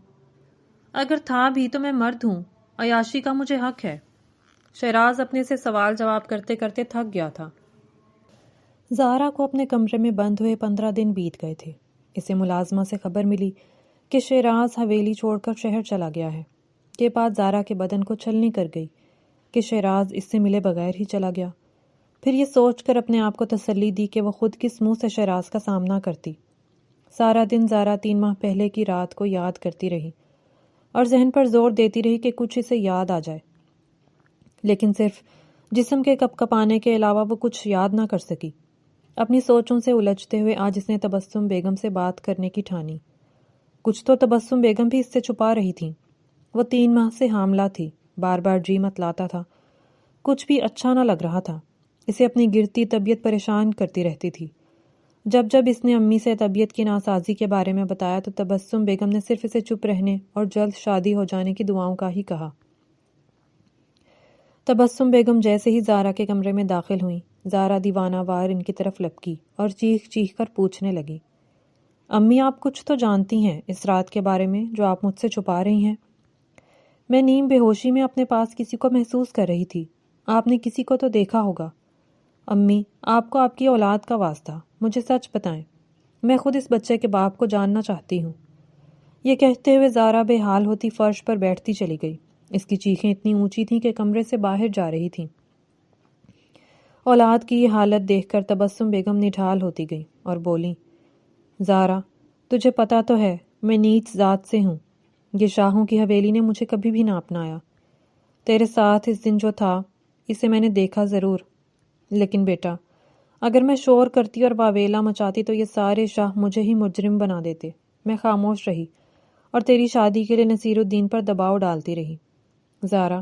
اگر تھا بھی تو میں مرد ہوں، عیاشی کا مجھے حق ہے۔ شیراز اپنے سے سوال جواب کرتے کرتے تھک گیا تھا۔ زارا کو اپنے کمرے میں بند ہوئے 15 دن بیت گئے تھے۔ اسے ملازمہ سے خبر ملی کہ شیراز حویلی چھوڑ کر شہر چلا گیا ہے۔ یہ بات زارا کے بدن کو چھلنی کر گئی کہ شیراز اس سے ملے بغیر ہی چلا گیا۔ پھر یہ سوچ کر اپنے آپ کو تسلی دی کہ وہ خود کس منہ سے شیراز کا سامنا کرتی۔ سارا دن زارا 3 ماہ پہلے کی رات کو یاد کرتی رہی اور ذہن پر زور دیتی رہی کہ کچھ اسے یاد آ جائے، لیکن صرف جسم کے کپ کپانے کے علاوہ وہ کچھ یاد نہ کر سکی۔ اپنی سوچوں سے الجھتے ہوئے آج اس نے تبسم بیگم سے بات کرنے کی ٹھانی۔ کچھ تو تبسم بیگم بھی اس سے چھپا رہی تھی۔ وہ 3 ماہ سے حاملہ تھی، بار بار جی متلاتا تھا، کچھ بھی اچھا نہ لگ رہا تھا۔ اسے اپنی گرتی طبیعت پریشان کرتی رہتی تھی۔ جب اس نے امی سے طبیعت کی ناسازی کے بارے میں بتایا تو تبسم بیگم نے صرف اسے چپ رہنے اور جلد شادی ہو جانے کی دعاؤں کا ہی کہا۔ تبسم بیگم جیسے ہی زارا کے کمرے میں داخل ہوئیں، زارا دیوانہ وار ان کی طرف لپکی اور چیخ چیخ کر پوچھنے لگی، امی آپ کچھ تو جانتی ہیں اس رات کے بارے میں جو آپ مجھ سے چھپا رہی ہیں؟ میں نیم بے ہوشی میں اپنے پاس کسی کو محسوس کر رہی تھی۔ آپ نے کسی کو تو دیکھا ہوگا۔ امی آپ کو آپ کی اولاد کا واسطہ، مجھے سچ بتائیں، میں خود اس بچے کے باپ کو جاننا چاہتی ہوں۔ یہ کہتے ہوئے زارا بے حال ہوتی فرش پر بیٹھتی چلی گئی۔ اس کی چیخیں اتنی اونچی تھیں کہ کمرے سے باہر جا رہی تھیں۔ اولاد کی یہ حالت دیکھ کر تبسم بیگم نڈھال ہوتی گئی اور بولی، زارا تجھے پتا تو ہے میں نیچ ذات سے ہوں۔ یہ شاہوں کی حویلی نے مجھے کبھی بھی نہ اپنایا۔ تیرے ساتھ اس دن جو تھا اسے میں نے دیکھا ضرور، لیکن بیٹا اگر میں شور کرتی اور واویلا مچاتی تو یہ سارے شاہ مجھے ہی مجرم بنا دیتے۔ میں خاموش رہی اور تیری شادی کے لیے نصیر الدین پر دباؤ ڈالتی رہی۔ زارا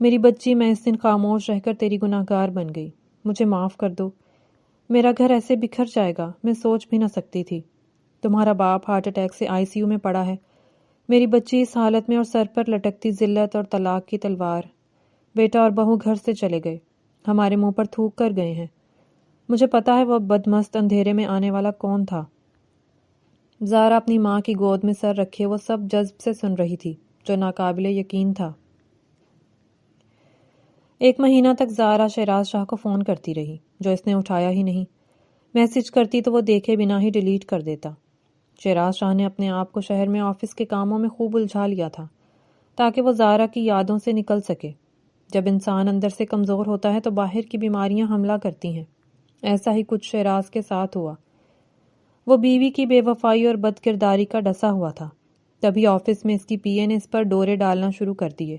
میری بچی، میں اس دن خاموش رہ کر تیری گناہگار بن گئی، مجھے معاف کر دو۔ میرا گھر ایسے بکھر جائے گا میں سوچ بھی نہ سکتی تھی۔ تمہارا باپ ہارٹ اٹیک سے ICU میں پڑا ہے، میری بچی اس حالت میں اور سر پر لٹکتی ذلت اور طلاق کی تلوار۔ بیٹا اور بہو گھر سے چلے گئے، ہمارے منہ پر تھوک کر گئے ہیں۔ مجھے پتا ہے وہ بدمست اندھیرے میں آنے والا کون تھا۔ زارا اپنی ماں کی گود میں سر رکھے وہ سب جذب سے سن رہی تھی جو ناقابل یقین تھا۔ 1 مہینہ تک زارا شیراز شاہ کو فون کرتی رہی جو اس نے اٹھایا ہی نہیں۔ میسج کرتی تو وہ دیکھے بنا ہی ڈیلیٹ کر دیتا۔ شیراز شاہ نے اپنے آپ کو شہر میں آفس کے کاموں میں خوب الجھا لیا تھا تاکہ وہ زارا کی یادوں سے نکل سکے۔ جب انسان اندر سے کمزور ہوتا ہے تو باہر کی بیماریاں حملہ کرتی ہیں۔ ایسا ہی کچھ شیراز کے ساتھ ہوا۔ وہ بیوی کی بے وفائی اور بد کرداری کا ڈسا ہوا تھا۔ تبھی آفس میں اس کی PA نے اس پر ڈورے ڈالنا شروع کر دیے۔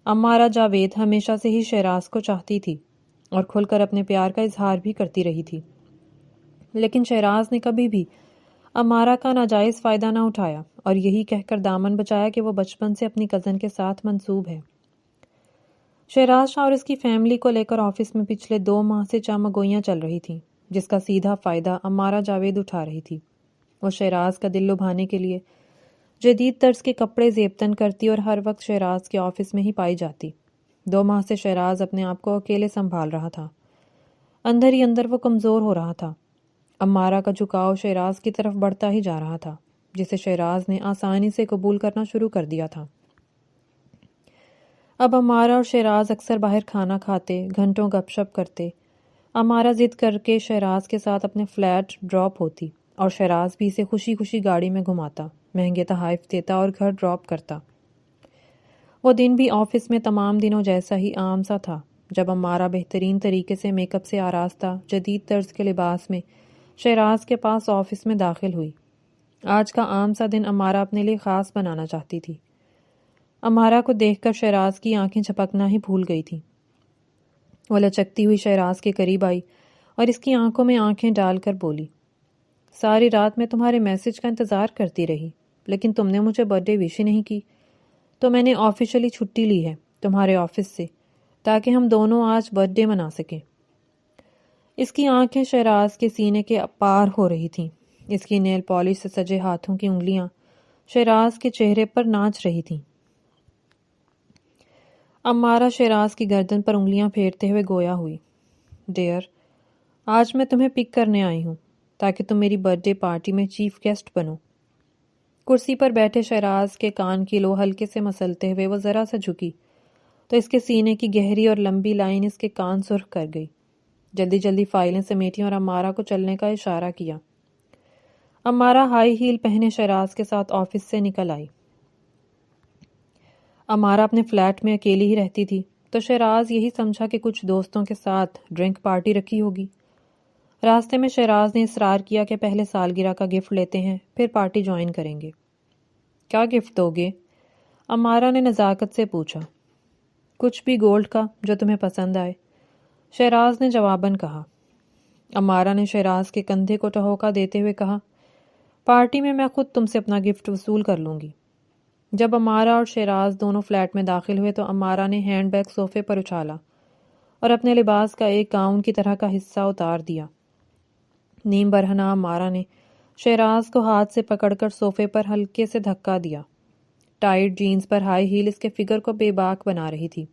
امارہ جاوید ہمیشہ سے ہی شیراز کو چاہتی تھی اور کھل کر اپنے پیار کا اظہار بھی کرتی رہی تھی، لیکن شیراز نے کبھی بھی امارہ کا ناجائز فائدہ نہ اٹھایا اور یہی کہہ کر دامن بچایا کہ وہ بچپن سے اپنی کزن کے ساتھ منسوب ہے۔ شیراز شاہ اور اس کی فیملی کو لے کر آفس میں پچھلے 2 ماہ سے چامگوئیاں چل رہی تھیں جس کا سیدھا فائدہ امارہ جاوید اٹھا رہی تھی۔ وہ شیراز کا دل لبھانے کے لیے جدید طرز کے کپڑے زیبتن کرتی اور ہر وقت شیراز کے آفس میں ہی پائی جاتی۔ 2 ماہ سے شیراز اپنے آپ کو اکیلے سنبھال رہا تھا۔ اندر ہی اندر وہ کمزور ہو رہا تھا۔ امارہ کا جھکاؤ شیراز کی طرف بڑھتا ہی جا رہا تھا جسے شیراز نے آسانی سے قبول کرنا شروع کر دیا تھا۔ اب امارہ اور شیراز اکثر باہر کھانا کھاتے، گھنٹوں گپ شپ کرتے۔ امارہ ضد کر کے شیراز کے ساتھ اپنے فلیٹ ڈراپ ہوتی اور شیراز بھی اسے خوشی خوشی گاڑی میں گھماتا، مہنگے تحائف دیتا اور گھر ڈراپ کرتا۔ وہ دن بھی آفس میں تمام دنوں جیسا ہی عام سا تھا جب امارہ بہترین طریقے سے میک اپ سے آراستہ جدید طرز کے لباس میں شیراز کے پاس آفس میں داخل ہوئی۔ آج کا عام سا دن امارہ اپنے لیے خاص بنانا چاہتی تھی۔ امارہ کو دیکھ کر شیراز کی آنکھیں جھپکنا ہی بھول گئی تھیں۔ وہ لچکتی ہوئی شیراز کے قریب آئی اور اس کی آنکھوں میں آنکھیں ڈال کر بولی، ساری رات میں تمہارے میسج کا انتظار کرتی رہی لیکن تم نے مجھے برتھ ڈے وش ہی نہیں کی، تو میں نے آفیشلی چھٹی لی ہے تمہارے آفس سے تاکہ ہم دونوں آج برتھ ڈے منا سکیں۔ اس کی آنکھیں شیراز کے سینے کے پار ہو رہی تھیں۔ اس کی نیل پالش سے سجے ہاتھوں کی انگلیاں شیراز کے چہرے پر ناچ رہی تھیں۔ امارہ شیراز کی گردن پر انگلیاں پھیرتے ہوئے گویا ہوئی، ڈیئر، آج میں تمہیں پک کرنے آئی ہوں تاکہ تم میری برتھ ڈے پارٹی میں چیف گیسٹ بنو۔ کرسی پر بیٹھے شیراز کے کان کی لو ہلکے سے مسلتے ہوئے وہ ذرا سا جھکی تو اس کے سینے کی گہری اور لمبی لائن اس کے کان سرخ کر گئی۔ جلدی جلدی فائلیں سمیٹیں اور امارہ کو چلنے کا اشارہ کیا۔ امارہ ہائی ہیل پہنے شیراز کے ساتھ آفس سے نکل آئی۔ امارہ اپنے فلیٹ میں اکیلی ہی رہتی تھی تو شیراز یہی سمجھا کہ کچھ دوستوں کے ساتھ ڈرنک پارٹی رکھی ہوگی۔ راستے میں شیراز نے اصرار کیا کہ پہلے سالگرہ کا گفٹ لیتے ہیں پھر پارٹی جوائن کریں گے۔ کیا گفٹ دو گے؟ امارہ نے نزاکت سے پوچھا۔ کچھ بھی گولڈ کا جو تمہیں پسند آئے، شیراز نے جواباً کہا۔ امارہ نے شیراز کے کندھے کو ٹہوکا دیتے ہوئے کہا، پارٹی میں خود تم سے اپنا گفٹ وصول کر لوں گی۔ جب امارہ اور شیراز دونوں فلیٹ میں داخل ہوئے تو امارہ نے ہینڈ بیگ صوفے پر اچھالا اور اپنے لباس کا ایک گاؤن کی طرح کا حصہ اتار دیا۔ نیم برہنہ امارہ نے شیراز کو ہاتھ سے پکڑ کر صوفے پر ہلکے سے دھکا دیا۔ ٹائٹ جینز پر ہائی ہیل اس کے فگر کو بے باک بنا رہی تھی۔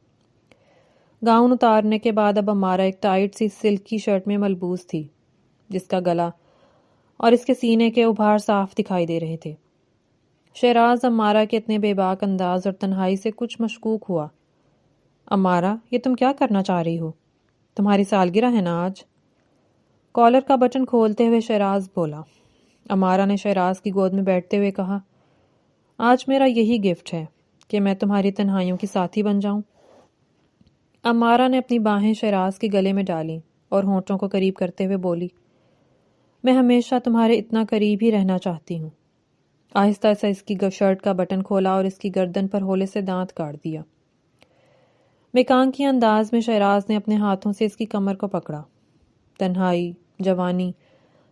گاؤن اتارنے کے بعد اب امارہ ایک ٹائٹ سی سلک کی شرٹ میں ملبوس تھی جس کا گلا اور اس کے سینے کے ابھار صاف دکھائی دے رہے تھے۔ شیراز امارہ کے اتنے بے باک انداز اور تنہائی سے کچھ مشکوک ہوا۔ امارہ، یہ تم کیا کرنا چاہ رہی ہو؟ تمہاری سالگرہ ہے نا آج؟ کالر کا بٹن کھولتے ہوئے شیراز بولا۔ امارہ نے شیراز کی گود میں بیٹھتے ہوئے کہا، آج میرا یہی گفٹ ہے کہ میں تمہاری تنہائیوں کی ساتھی بن جاؤں۔ امارہ نے اپنی باہیں شیراز کے گلے میں ڈالیں اور ہونٹوں کو قریب کرتے ہوئے بولی، میں ہمیشہ تمہارے اتنا قریب ہی رہنا چاہتی ہوں۔ آہستہ سے اس کی شرٹ کا بٹن کھولا اور اس کی گردن پر ہولے سے دانت کاٹ دیا۔ میکانکی انداز میں شیراز نے اپنے ہاتھوں سے اس کی کمر کو پکڑا۔ تنہائی، جوانی،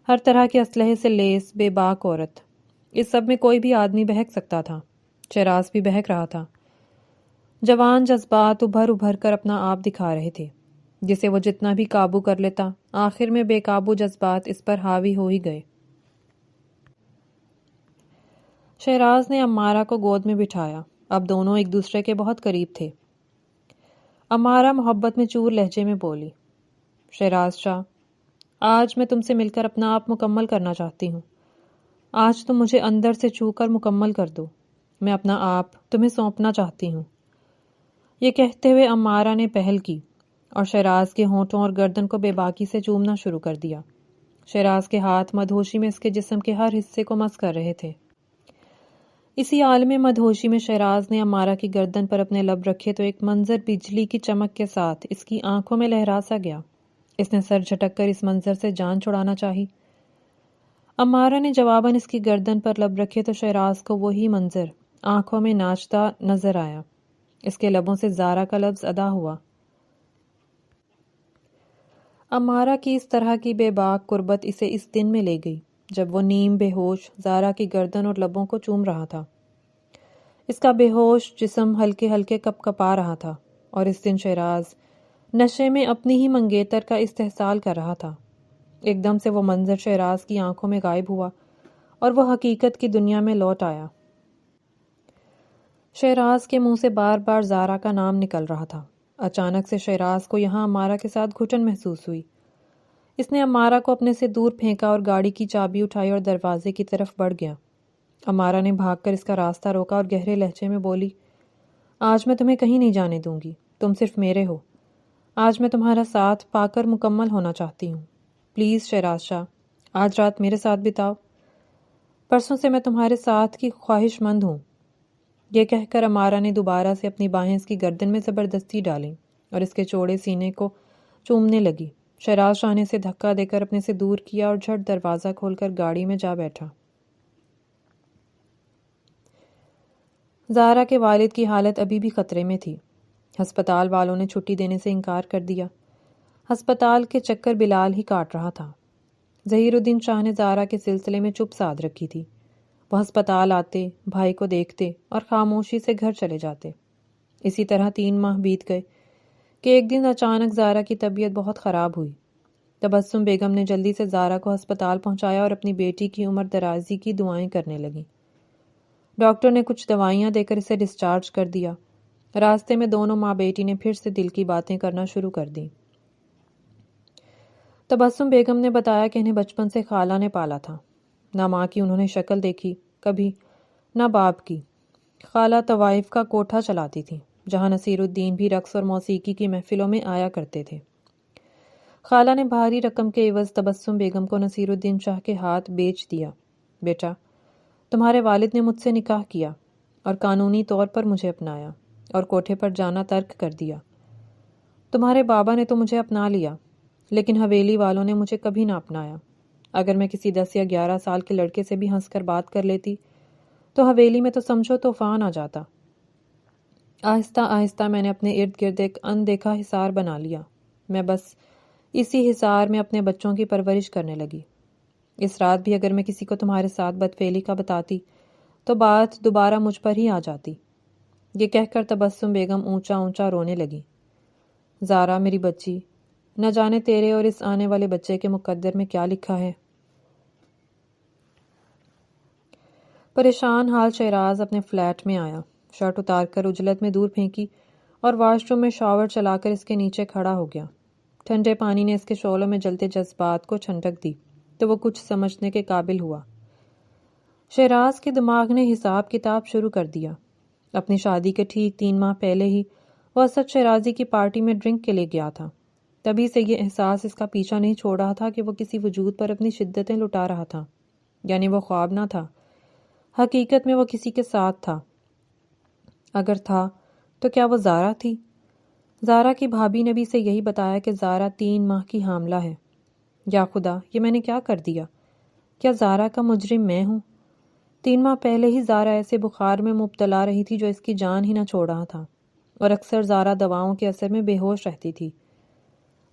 ہر طرح کے اسلحے سے لیس بے باک عورت، اس سب میں کوئی بھی آدمی بہک سکتا تھا۔ شیراز بھی بہک رہا تھا۔ جوان جذبات ابھر ابھر کر اپنا آپ دکھا رہے تھے جسے وہ جتنا بھی قابو کر لیتا، آخر میں بے قابو جذبات اس پر حاوی ہو ہی گئے۔ شہراز نے امارہ کو گود میں بٹھایا۔ اب دونوں ایک دوسرے کے بہت قریب تھے۔ امارہ محبت میں چور لہجے میں بولی، شہراز شاہ، آج میں تم سے مل کر اپنا آپ مکمل کرنا چاہتی ہوں۔ آج تم مجھے اندر سے چھو کر مکمل کر دو۔ میں اپنا آپ تمہیں سونپنا چاہتی ہوں۔ یہ کہتے ہوئے امارہ نے پہل کی اور شہراز کے ہونٹوں اور گردن کو بے باکی سے چومنا شروع کر دیا۔ شہراز کے ہاتھ مدہوشی میں اس کے جسم کے ہر حصے کو مس کر رہے تھے۔ اسی عالم مدہوشی میں شہراز نے امارہ کی گردن پر اپنے لب رکھے تو ایک منظر بجلی کی چمک کے ساتھ اس کی آنکھوں میں لہرا سا گیا۔ اس نے سر جھٹک کر اس منظر سے جان چھڑانا چاہی۔ امارہ نے جواباً اس کی گردن پر لب رکھے تو شہراز کو وہی منظر آنکھوں میں ناچتا نظر آیا۔ اس کے لبوں سے زارا کا لفظ ادا ہوا۔ امارہ کی اس طرح کی بے باک قربت اسے اس دن میں لے گئی جب وہ نیم بے ہوش زارا کی گردن اور لبوں کو چوم رہا تھا۔ اس کا بے ہوش جسم ہلکے ہلکے کپ کپا رہا تھا اور اس دن شہراز نشے میں اپنی ہی منگیتر کا استحصال کر رہا تھا۔ ایک دم سے وہ منظر شہراز کی آنکھوں میں غائب ہوا اور وہ حقیقت کی دنیا میں لوٹ آیا۔ شہراز کے منہ سے بار بار زارا کا نام نکل رہا تھا۔ اچانک سے شہراز کو یہاں امارہ کے ساتھ گھٹن محسوس ہوئی۔ اس نے امارہ کو اپنے سے دور پھینکا اور گاڑی کی چابی اٹھائی اور دروازے کی طرف بڑھ گیا۔ امارہ نے بھاگ کر اس کا راستہ روکا اور گہرے لہجے میں بولی، آج میں تمہیں کہیں نہیں جانے دوں گی، تم صرف میرے ہو۔ آج میں تمہارا ساتھ پا کر مکمل ہونا چاہتی ہوں۔ پلیز شہراز شاہ، آج رات میرے ساتھ بتاؤ۔ پرسوں سے میں تمہارے ساتھ کی خواہش مند ہوں۔ یہ کہہ کر امارہ نے دوبارہ سے اپنی باہیں اس کی گردن میں زبردستی ڈالیں اور اس کے چوڑے سینے کو چومنے لگی۔ شہراز شاہ نے اسے دھکا دے کر اپنے سے دور کیا اور جھٹ دروازہ کھول کر گاڑی میں جا بیٹھا۔ زارا کے والد کی حالت ابھی بھی خطرے میں تھی۔ ہسپتال والوں نے چھٹی دینے سے انکار کر دیا۔ ہسپتال کے چکر بلال ہی کاٹ رہا تھا۔ ظہیر الدین شاہ نے زارا کے سلسلے میں چپ سادھ رکھی تھی۔ وہ ہسپتال آتے، بھائی کو دیکھتے اور خاموشی سے گھر چلے جاتے۔ اسی طرح 3 ماہ بیت گئے کہ ایک دن اچانک زارا کی طبیعت بہت خراب ہوئی۔ تبسم بیگم نے جلدی سے زارا کو ہسپتال پہنچایا اور اپنی بیٹی کی عمر درازی کی دعائیں کرنے لگیں۔ ڈاکٹر نے کچھ دوائیاں دے کر اسے ڈسچارج کر دیا۔ راستے میں دونوں ماں بیٹی نے پھر سے دل کی باتیں کرنا شروع کر دیں۔ تبسم بیگم نے بتایا کہ انہیں بچپن سے خالہ نے پالا تھا۔ نہ ماں کی انہوں نے شکل دیکھی کبھی، نہ باپ کی۔ خالہ طوائف کا کوٹھا چلاتی تھی جہاں نصیر الدین بھی رقص اور موسیقی کی محفلوں میں آیا کرتے تھے۔ خالہ نے بھاری رقم کے عوض تبسم بیگم کو نصیر الدین شاہ کے ہاتھ بیچ دیا۔ بیٹا، تمہارے والد نے مجھ سے نکاح کیا اور قانونی طور پر مجھے اپنایا اور کوٹھے پر جانا ترک کر دیا۔ تمہارے بابا نے تو مجھے اپنا لیا، لیکن حویلی والوں نے مجھے کبھی نہ اپنایا۔ اگر میں کسی 10 یا 11 سال کے لڑکے سے بھی ہنس کر بات کر لیتی تو حویلی میں تو سمجھو طوفان آ جاتا۔ آہستہ آہستہ میں نے اپنے ارد گرد ایک اندیکھا حصار بنا لیا۔ میں بس اسی حصار میں اپنے بچوں کی پرورش کرنے لگی۔ اس رات بھی اگر میں کسی کو تمہارے ساتھ بدفعلی کا بتاتی تو بات دوبارہ مجھ پر ہی آ جاتی۔ یہ کہہ کر تبسم بیگم اونچا اونچا رونے لگی۔ زارا میری بچی، نہ جانے تیرے اور اس آنے والے بچے کے مقدر میں کیا لکھا ہے۔ پریشان حال شہراز اپنے فلیٹ میں آیا، شرٹ اتار کر اجلت میں دور پھینکی اور واش روم میں شاور چلا کر اس کے نیچے کھڑا ہو گیا۔ ٹھنڈے پانی نے اس کے شعلوں میں جلتے جذبات کو ٹھنڈک دی تو وہ کچھ سمجھنے کے قابل ہوا۔ شہراز کے دماغ نے حساب کتاب شروع کر دیا۔ اپنی شادی کے ٹھیک 3 ماہ پہلے ہی وہ اسد شیرازی کی پارٹی میں ڈرنک کے لیے گیا تھا۔ تبھی سے یہ احساس اس کا پیچھا نہیں چھوڑ رہا تھا کہ وہ کسی وجود پر اپنی شدتیں لٹا رہا تھا، یعنی وہ خواب نہ تھا، حقیقت میں وہ کسی کے ساتھ تھا۔ اگر تھا تو کیا وہ زارا تھی؟ زارا کی بھابھی نے بھی اسے یہی بتایا کہ زارا 3 ماہ کی حاملہ ہے۔ یا خدا، یہ میں نے کیا کر دیا؟ کیا زارا کا مجرم میں ہوں؟ 3 ماہ پہلے ہی زارا ایسے بخار میں مبتلا رہی تھی جو اس کی جان ہی نہ چھوڑ رہا تھا، اور اکثر زارا دواؤں کے اثر میں بے ہوش رہتی تھی۔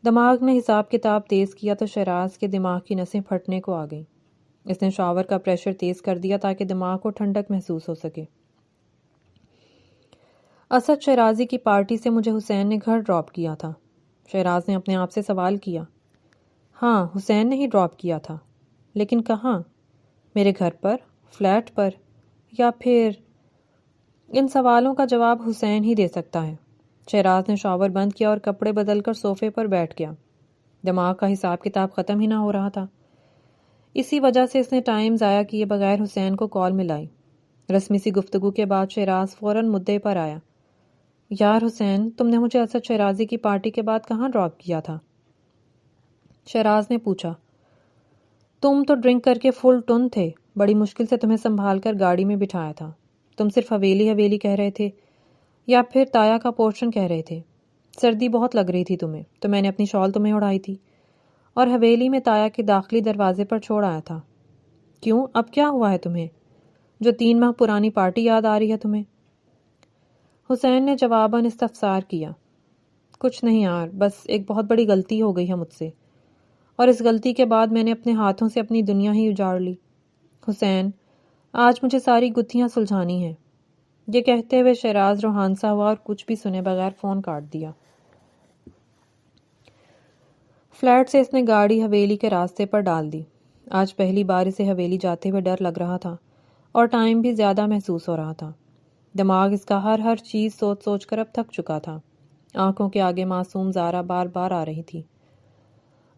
دماغ نے حساب کتاب تیز کیا تو شہراز کے دماغ کی نسیں پھٹنے کو آ گئیں۔ اس نے شاور کا پریشر تیز کر دیا تاکہ دماغ کو ٹھنڈک محسوس ہو سکے۔ اسد شیرازی کی پارٹی سے مجھے حسین نے گھر ڈراپ کیا تھا۔ شہراز نے اپنے آپ سے سوال کیا۔ ہاں، حسین نے ہی ڈراپ کیا تھا، لیکن کہاں؟ میرے گھر پر، فلیٹ پر، یا پھر ان سوالوں کا جواب حسین ہی دے سکتا ہے۔ شہراز نے شاور بند کیا اور کپڑے بدل کر صوفے پر بیٹھ گیا۔ دماغ کا حساب کتاب ختم ہی نہ ہو رہا تھا۔ اسی وجہ سے اس نے ٹائم ضائع کیے بغیر حسین کو کال ملائی۔ رسمی سی گفتگو کے بعد شہراز فوراً مدعے پر آیا۔ یار حسین، تم نے مجھے اسد شیرازی کی پارٹی کے بعد کہاں ڈراپ کیا تھا؟ شہراز نے پوچھا۔ تم تو ڈرنک کر کے فل ٹن تھے، بڑی مشکل سے تمہیں سنبھال کر گاڑی میں بٹھایا تھا۔ تم صرف حویلی حویلی کہہ رہے تھے یا پھر تایا کا پورشن کہہ رہے تھے؟ سردی بہت لگ رہی تھی تمہیں تو میں نے اپنی شال تمہیں اڑائی تھی اور حویلی میں تایا کے داخلی دروازے پر چھوڑ آیا تھا۔ کیوں، اب کیا ہوا ہے تمہیں؟ جو 3 ماہ پرانی پارٹی یاد آ رہی ہے تمہیں؟ حسین نے جواباً استفسار کیا۔ کچھ نہیں یار، بس ایک بہت بڑی غلطی ہو گئی ہے مجھ سے، اور اس غلطی کے بعد میں نے اپنے ہاتھوں سے اپنی دنیا ہی اجاڑ لی۔ حسین، آج مجھے ساری گتھیاں سلجھانی ہیں۔ یہ کہتے ہوئے شہراز روحان سا ہوا اور کچھ بھی سنے بغیر فون کاٹ دیا۔ فلیٹ سے اس نے گاڑی حویلی کے راستے پر ڈال دی۔ آج پہلی بار اسے حویلی جاتے ہوئے ڈر لگ رہا تھا اور ٹائم بھی زیادہ محسوس ہو رہا تھا۔ دماغ اس کا ہر چیز سوچ سوچ کر اب تھک چکا تھا۔ آنکھوں کے آگے معصوم زارا بار بار آ رہی تھی۔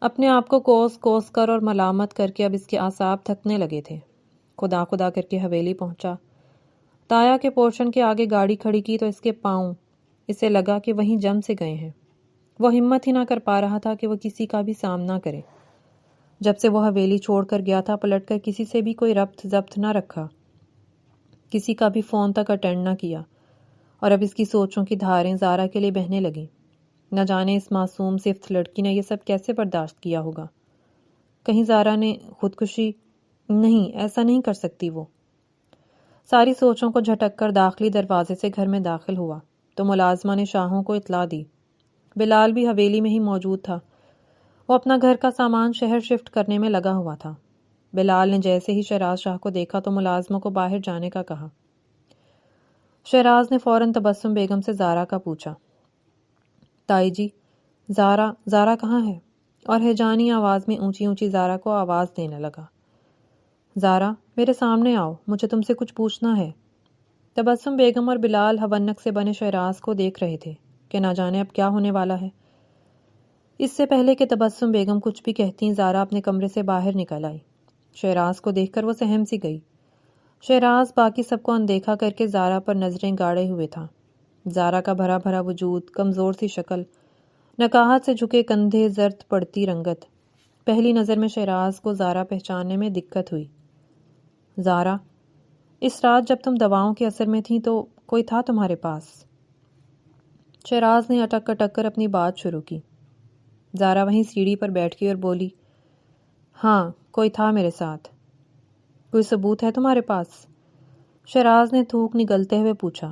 اپنے آپ کو کوس کوس کر اور ملامت کر کے اب اس کے اعصاب تھکنے لگے تھے۔ خدا خدا کر کے حویلی پہنچا۔ تایا کے پورشن کے آگے گاڑی کھڑی کی تو اس کے پاؤں اسے لگا کہ وہیں جم سے گئے ہیں۔ وہ ہمت ہی نہ کر پا رہا تھا کہ وہ کسی کا بھی سامنا کرے۔ جب سے وہ حویلی چھوڑ کر گیا تھا پلٹ کر کسی سے بھی کوئی ربط ضبط نہ رکھا، کسی کا بھی فون تک اٹینڈ نہ کیا، اور اب اس کی سوچوں کی دھاریں زارا کے لیے بہنے لگیں۔ نہ جانے اس معصوم صفت لڑکی نے یہ سب کیسے برداشت کیا ہوگا۔ کہیں زارا نے خودکشی؟ نہیں، ایسا نہیں کر سکتی وہ۔ ساری سوچوں کو جھٹک کر داخلی دروازے سے گھر میں داخل ہوا تو ملازمہ نے شاہوں کو اطلاع دی۔ بلال بھی حویلی میں ہی موجود تھا۔ وہ اپنا گھر کا سامان شہر شفٹ کرنے میں لگا ہوا تھا۔ بلال نے جیسے ہی شہراز شاہ کو دیکھا تو ملازموں کو باہر جانے کا کہا۔ شہراز نے فوراً تبسم بیگم سے زارا کا پوچھا۔ تائی جی، زارا کہاں ہے؟ اور ہیجانی آواز میں اونچی اونچی زارا کو آواز دینے لگا۔ زارا، میرے سامنے آؤ، مجھے تم سے کچھ پوچھنا ہے۔ تبسم بیگم اور بلال ہونک سے بنے شہراز کو دیکھ رہے تھے کہ نہ جانے اب کیا ہونے والا ہے۔ اس سے پہلے کہ تبسم بیگم کچھ بھی کہتی، زارا اپنے کمرے سے باہر نکل آئی۔ شہراز کو دیکھ کر وہ سہم سی گئی۔ شہراز باقی سب کو اندیکھا کر کے زارا پر نظریں گاڑے ہوئے تھا۔ زارا کا بھرا بھرا وجود، کمزور سی شکل، نکاہت سے جھکے کندھے، زرد پڑتی رنگت، پہلی نظر میں شہراز کو زارا پہچاننے میں دقت ہوئی۔ زارا، اس رات جب تم دواؤں کے اثر میں تھیں تو کوئی تھا تمہارے پاس؟ شہراز نے اٹک اٹک کر اپنی بات شروع کی۔ زارا وہیں سیڑھی پر بیٹھ گئی اور بولی، ہاں، کوئی تھا میرے ساتھ۔ کوئی ثبوت ہے تمہارے پاس؟ شہراز نے تھوک نگلتے ہوئے پوچھا۔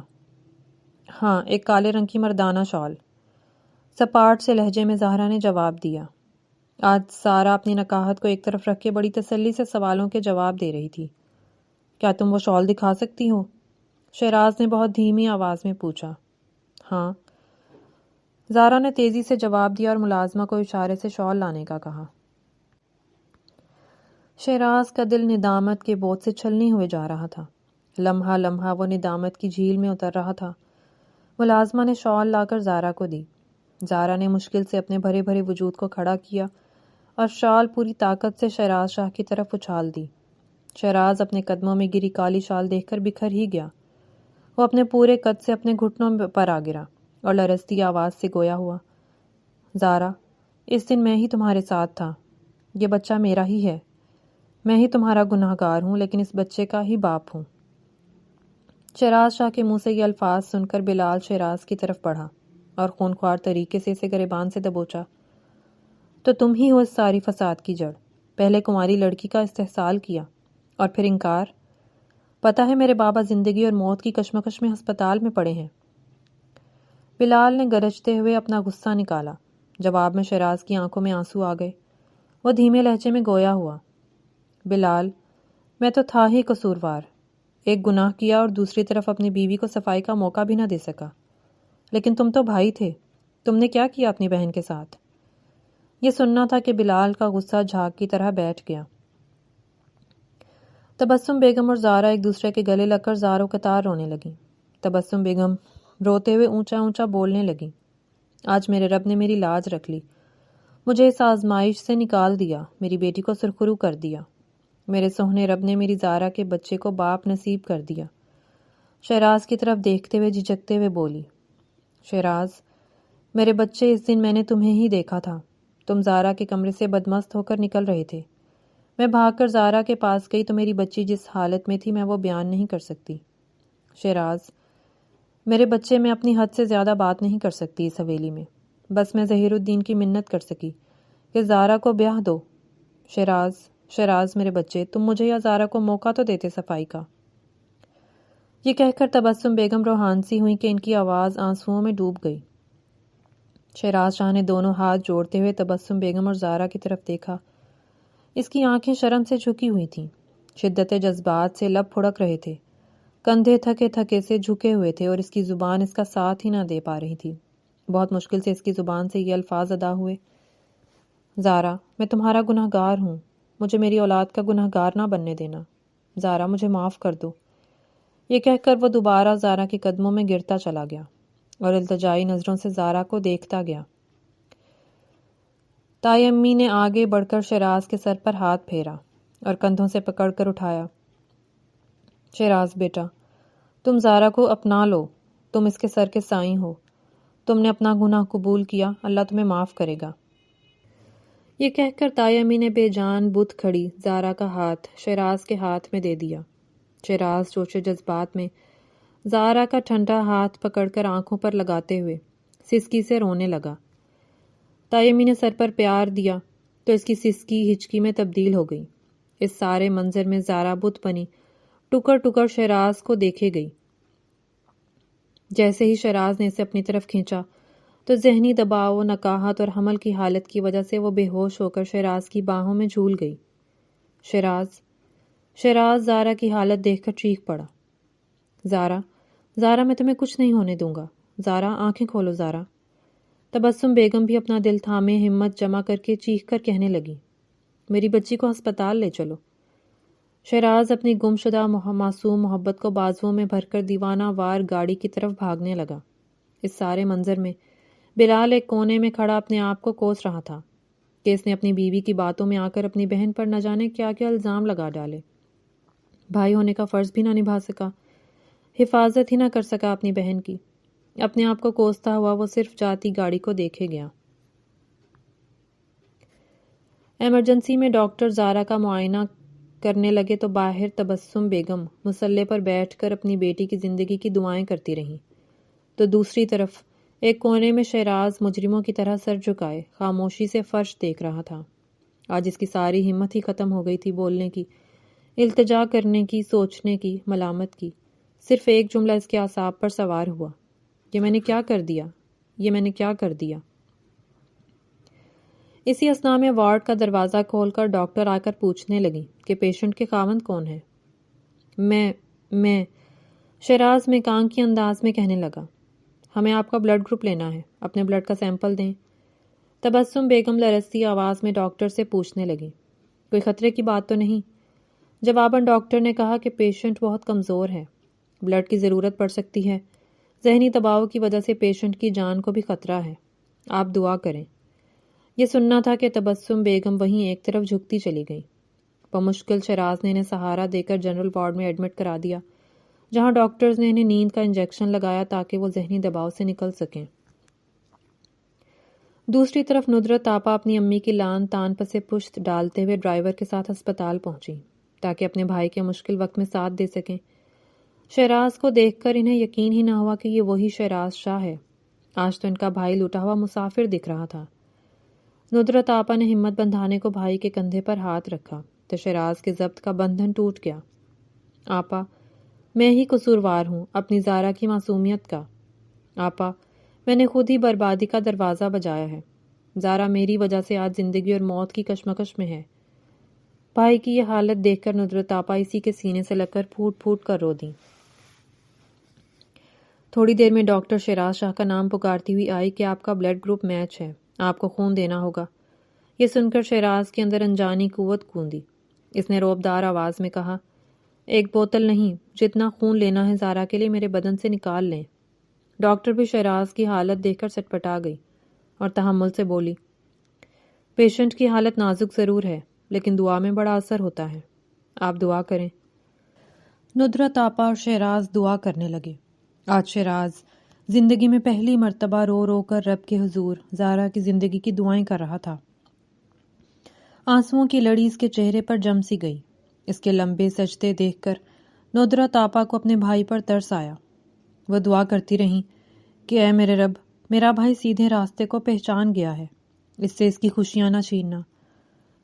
ہاں، ایک کالے رنگ کی مردانہ شال، سپاٹ سے لہجے میں زہرا نے جواب دیا۔ آج سارا اپنی نکاہت کو ایک طرف رکھ کے بڑی تسلی سے سوالوں کے جواب دے رہی تھی۔ کیا تم وہ شال دکھا سکتی ہو؟ شہراز نے بہت دھیمی آواز میں پوچھا۔ ہاں، زارا نے تیزی سے جواب دیا اور ملازمہ کو اشارے سے شال لانے کا کہا۔ شہراز کا دل ندامت کے بوجھ سے چھلنی ہوئے جا رہا تھا۔ لمحہ لمحہ وہ ندامت کی جھیل میں اتر رہا تھا۔ ملازمہ نے شال لا کر زارا کو دی۔ زارا نے مشکل سے اپنے بھرے بھرے وجود کو کھڑا کیا اور شال پوری طاقت سے شہراز شاہ کی طرف اچھال دی۔ شہراز اپنے قدموں میں گری کالی شال دیکھ کر بکھر ہی گیا۔ وہ اپنے پورے قد سے اپنے گھٹنوں پر آ گرا اور لرزتی آواز سے گویا ہوا، زارا، اس دن میں ہی تمہارے ساتھ تھا۔ یہ بچہ میرا ہی ہے۔ میں ہی تمہارا گناہگار ہوں، لیکن اس بچے کا ہی باپ ہوں۔ شہراز شاہ کے منہ سے یہ الفاظ سن کر بلال شہراز کی طرف بڑھا اور خونخوار طریقے سے اسے گریبان سے دبوچا۔ تو تم ہی ہو اس ساری فساد کی جڑ۔ پہلے کماری لڑکی کا استحصال کیا اور پھر انکار۔ پتہ ہے میرے بابا زندگی اور موت کی کشمکش میں ہسپتال میں پڑے ہیں۔ بلال نے گرجتے ہوئے اپنا غصہ نکالا۔ جواب میں شہراز کی آنکھوں میں آنسو آ گئے۔ وہ دھیمے لہجے میں گویا ہوا، بلال، میں تو تھا ہی قصوروار۔ ایک گناہ کیا اور دوسری طرف اپنی بیوی کو صفائی کا موقع بھی نہ دے سکا۔ لیکن تم تو بھائی تھے، تم نے کیا کیا اپنی بہن کے ساتھ؟ یہ سننا تھا کہ بلال کا غصہ جھاگ کی طرح بیٹھ گیا۔ تبسم بیگم اور زارا ایک دوسرے کے گلے لگ کر زاروں قطار رونے لگیں۔ تبسم بیگم روتے ہوئے اونچا اونچا بولنے لگیں، آج میرے رب نے میری لاج رکھ لی، مجھے اس آزمائش سے نکال دیا، میری بیٹی کو سرخرو کر دیا، میرے سوہنے رب نے میری زارا کے بچے کو باپ نصیب کر دیا۔ شہراز کی طرف دیکھتے ہوئے جھجکتے ہوئے بولی، شہراز میرے بچے، اس دن میں نے تمہیں ہی دیکھا تھا، تم زارا کے کمرے سے بدمست ہو کر نکل رہے تھے، میں بھاگ کر زارا کے پاس گئی تو میری بچی جس حالت میں تھی میں وہ بیان نہیں کر سکتی۔ شہراز میرے بچے، میں اپنی حد سے زیادہ بات نہیں کر سکتی اس حویلی میں، بس میں ظہیر الدین کی منت کر سکی کہ زارا کو بیاہ دو۔ شہراز میرے بچے، تم مجھے یا زارا کو موقع تو دیتے صفائی کا۔ یہ کہہ کر تبسم بیگم روحان سی ہوئی کہ ان کی آواز آنسوؤں میں ڈوب گئی۔ شہراز شاہ نے دونوں ہاتھ جوڑتے ہوئے تبسم بیگم اور زارا کی طرف دیکھا۔ اس کی آنکھیں شرم سے جھکی ہوئی تھیں، شدت جذبات سے لب پھڑک رہے تھے، کندھے تھکے تھکے سے جھکے ہوئے تھے اور اس کی زبان اس کا ساتھ ہی نہ دے پا رہی تھی۔ بہت مشکل سے اس کی زبان سے یہ الفاظ ادا ہوئے، زارا میں تمہارا گناہ گار ہوں، مجھے میری اولاد کا گناہ گار نہ بننے دینا، زارا مجھے معاف کر دو۔ یہ کہہ کر وہ دوبارہ زارا کے قدموں میں گرتا چلا گیا اور التجائی نظروں سے زارا کو دیکھتا گیا۔ تائی امی نے آگے بڑھ کر شہراز کے سر پر ہاتھ پھیرا اور کندھوں سے پکڑ کر اٹھایا۔ شہراز بیٹا، تم زارا کو اپنا لو، تم اس کے سر کے سائیں ہو، تم نے اپنا گناہ قبول کیا، اللہ تمہیں معاف کرے گا۔ یہ کہہ کر تائی امی نے بے جان بت کھڑی زارا کا ہاتھ شہراز کے ہاتھ میں دے دیا۔ شہراز جوش جذبات میں زارا کا ٹھنڈا ہاتھ پکڑ کر آنکھوں پر لگاتے ہوئے سسکی سے رونے لگا۔ تائی امی نے سر پر پیار دیا تو اس کی سسکی ہچکی میں تبدیل ہو گئی۔ اس سارے منظر میں زارا بت بنی ٹکر ٹکر شہراز کو دیکھے گئی۔ جیسے ہی شہراز نے اسے اپنی طرف کھینچا تو ذہنی دباؤ، نکاہت اور حمل کی حالت کی وجہ سے وہ بے ہوش ہو کر شہراز کی باہوں میں جھول گئی۔ شہراز زارا کی حالت دیکھ کر چیخ پڑا، زارا میں تمہیں کچھ نہیں ہونے دوں گا، زارا آنکھیں کھولو زارا۔ تبسم بیگم بھی اپنا دل تھامے ہمت جمع کر کے چیخ کر کہنے لگی، میری بچی کو ہسپتال لے چلو۔ شہراز اپنی گم شدہ معصوم محبت کو بازوؤں میں بھر کر دیوانہ وار گاڑی کی طرف بھاگنے لگا۔ اس سارے منظر میں بلال ایک کونے میں کھڑا اپنے آپ کو کوس رہا تھا کہ اس نے اپنی بیوی کی باتوں میں آ کر اپنی بہن پر نہ جانے کیا کیا الزام لگا ڈالے، بھائی ہونے کا فرض بھی نہ نبھا سکا، حفاظت ہی نہ کر سکا اپنی بہن کی۔ اپنے آپ کو کوستا ہوا وہ صرف جاتی گاڑی کو دیکھے گیا۔ ایمرجنسی میں ڈاکٹر زارا کا معائنہ کرنے لگے تو باہر تبسم بیگم مصلے پر بیٹھ کر اپنی بیٹی کی زندگی کی دعائیں کرتی رہیں، تو دوسری طرف ایک کونے میں شہراز مجرموں کی طرح سر جھکائے خاموشی سے فرش دیکھ رہا تھا۔ آج اس کی ساری ہمت ہی ختم ہو گئی تھی بولنے کی، التجا کرنے کی، سوچنے کی، ملامت کی۔ صرف ایک جملہ اس کے اعصاب پر سوار ہوا، یہ میں نے کیا کر دیا، یہ میں نے کیا کر دیا۔ اسی اثنا میں وارڈ کا دروازہ کھول کر ڈاکٹر آ کر پوچھنے لگی کہ پیشنٹ کے خاوند کون ہے۔ میں شہراز میں کان کی انداز میں کہنے لگا، ہمیں آپ کا بلڈ گروپ لینا ہے، اپنے بلڈ کا سیمپل دیں۔ تبسم بیگم لرزتی آواز میں ڈاکٹر سے پوچھنے لگی، کوئی خطرے کی بات تو نہیں؟ جواباً ڈاکٹر نے کہا کہ پیشنٹ بہت کمزور ہے، بلڈ کی ضرورت پڑ سکتی ہے، ذہنی دباؤ کی وجہ سے پیشنٹ کی جان کو بھی خطرہ ہے، آپ دعا کریں۔ یہ سننا تھا کہ تبسم بیگم وہیں ایک طرف جھکتی چلی گئی۔ بمشکل شہراز نے انہیں سہارا دے کر جنرل وارڈ میں ایڈمٹ کرا دیا، جہاں ڈاکٹرز نے انہیں نیند کا انجیکشن لگایا تاکہ وہ ذہنی دباؤ سے نکل سکیں۔ دوسری طرف ندرت آپا اپنی امی کی لان تان پسے پشت ڈالتے ہوئے ڈرائیور کے ساتھ ہسپتال پہنچی تاکہ اپنے بھائی کے مشکل وقت میں ساتھ دے سکیں۔ شہراز کو دیکھ کر انہیں یقین ہی نہ ہوا کہ یہ وہی شہراز شاہ ہے۔ آج تو ان کا بھائی لوٹا ہوا مسافر دکھ رہا تھا۔ ندرت آپا نے ہمت بندھانے کو بھائی کے کندھے پر ہاتھ رکھا تو شہراز کے ضبط کا بندھن ٹوٹ گیا۔ آپا میں ہی قصوروار ہوں اپنی زارا کی معصومیت کا، آپا میں نے خود ہی بربادی کا دروازہ بجایا ہے، زارا میری وجہ سے آج زندگی اور موت کی کشمکش میں ہے۔ بھائی کی یہ حالت دیکھ کر ندرت آپا اسی کے سینے سے لگ کر پھوٹ پھوٹ کر رو دیں۔ تھوڑی دیر میں ڈاکٹر شہراز شاہ کا نام پکارتی ہوئی آئی کہ آپ کا بلڈ گروپ میچ ہے، آپ کو خون دینا ہوگا۔ یہ سن کر شہراز کے اندر انجانی قوت کوندی۔ اس نے روبدار آواز میں کہا، ایک بوتل نہیں، جتنا خون لینا ہے زارا کے لیے میرے بدن سے نکال لیں۔ ڈاکٹر بھی شہراز کی حالت دیکھ کر سٹپٹا گئی اور تحمل سے بولی، پیشنٹ کی حالت نازک ضرور ہے لیکن دعا میں بڑا اثر ہوتا ہے، آپ دعا کریں۔ ندرت آپا اور شہراز دعا کرنے لگے۔ آج شہراز زندگی میں پہلی مرتبہ رو رو کر رب کے حضور زارا کی زندگی کی دعائیں کر رہا تھا۔ آنسوؤں کی لڑی اس کے چہرے پر جم سی گئی۔ اس کے لمبے سجدے دیکھ کر ندرت آپا کو اپنے بھائی پر ترس آیا۔ وہ دعا کرتی رہیں کہ اے میرے رب، میرا بھائی سیدھے راستے کو پہچان گیا ہے، اس سے اس کی خوشیاں نہ چھیننا۔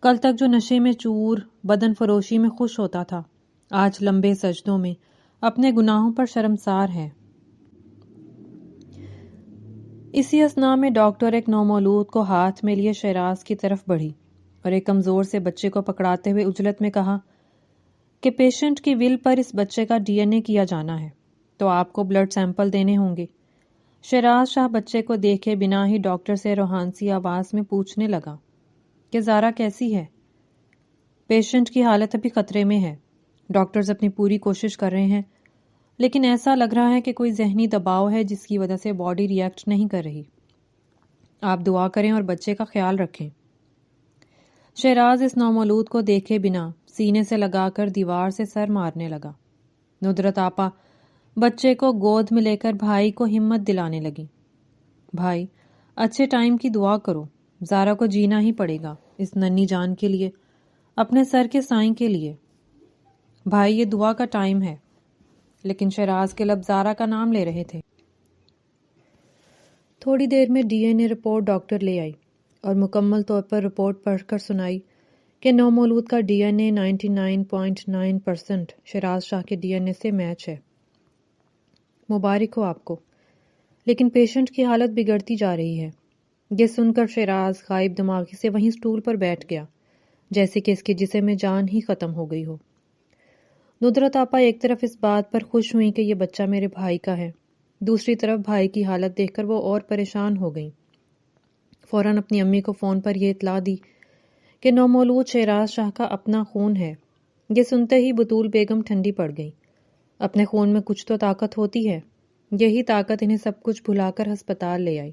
کل تک جو نشے میں چور، بدن فروشی میں خوش ہوتا تھا، آج لمبے سجدوں میں اپنے گناہوں پر شرمسار ہے۔ اسی اثناء میں ڈاکٹر ایک نومولود کو ہاتھ میں لیے شہراز کی طرف بڑھی اور ایک کمزور سے بچے کو پکڑاتے ہوئے عجلت میں کہا کہ پیشنٹ کی ول پر اس بچے کا ڈی این اے کیا جانا ہے تو آپ کو بلڈ سیمپل دینے ہوں گے۔ شہراز شاہ بچے کو دیکھے بنا ہی ڈاکٹر سے روحانسی آواز میں پوچھنے لگا کہ زارا کیسی ہے؟ پیشنٹ کی حالت ابھی خطرے میں ہے، ڈاکٹرز اپنی پوری کوشش کر رہے ہیں لیکن ایسا لگ رہا ہے کہ کوئی ذہنی دباؤ ہے جس کی وجہ سے باڈی ری ایکٹ نہیں کر رہی، آپ دعا کریں اور بچے کا خیال رکھیں۔ شہراز اس نومولود کو دیکھے بنا سینے سے لگا کر دیوار سے سر مارنے لگا۔ ندرت آپا بچے کو گود میں لے کر بھائی کو ہمت دلانے لگی۔ بھائی، اچھے ٹائم کی دعا کرو، زارا کو جینا ہی پڑے گا، اس ننھی جان کے لیے، اپنے سر کے سائیں کے لیے۔ بھائی، یہ دعا کا ٹائم ہے۔ لیکن شہراز کے لب زارا کا نام لے رہے تھے۔ تھوڑی دیر میں ڈی این اے رپورٹ ڈاکٹر لے آئی اور مکمل طور پر رپورٹ پڑھ کر سنائی کہ نومولود کا ڈی این اے 99.9% شہراز شاہ کے ڈی این اے سے میچ ہے۔ مبارک ہو آپ کو، لیکن پیشنٹ کی حالت بگڑتی جا رہی ہے۔ یہ سن کر شہراز غائب دماغی سے وہیں سٹول پر بیٹھ گیا جیسے کہ اس کے جسم میں جان ہی ختم ہو گئی ہو۔ ندرت آپا ایک طرف اس بات پر خوش ہوئیں کہ یہ بچہ میرے بھائی کا ہے، دوسری طرف بھائی کی حالت دیکھ کر وہ اور پریشان ہو گئیں۔ فوراً اپنی امی کو فون پر یہ اطلاع دی کہ نومولود شہراز شاہ کا اپنا خون ہے۔ یہ سنتے ہی بطول بیگم ٹھنڈی پڑ گئی۔ اپنے خون میں کچھ تو طاقت ہوتی ہے، یہی طاقت انہیں سب کچھ بھلا کر ہسپتال لے آئی۔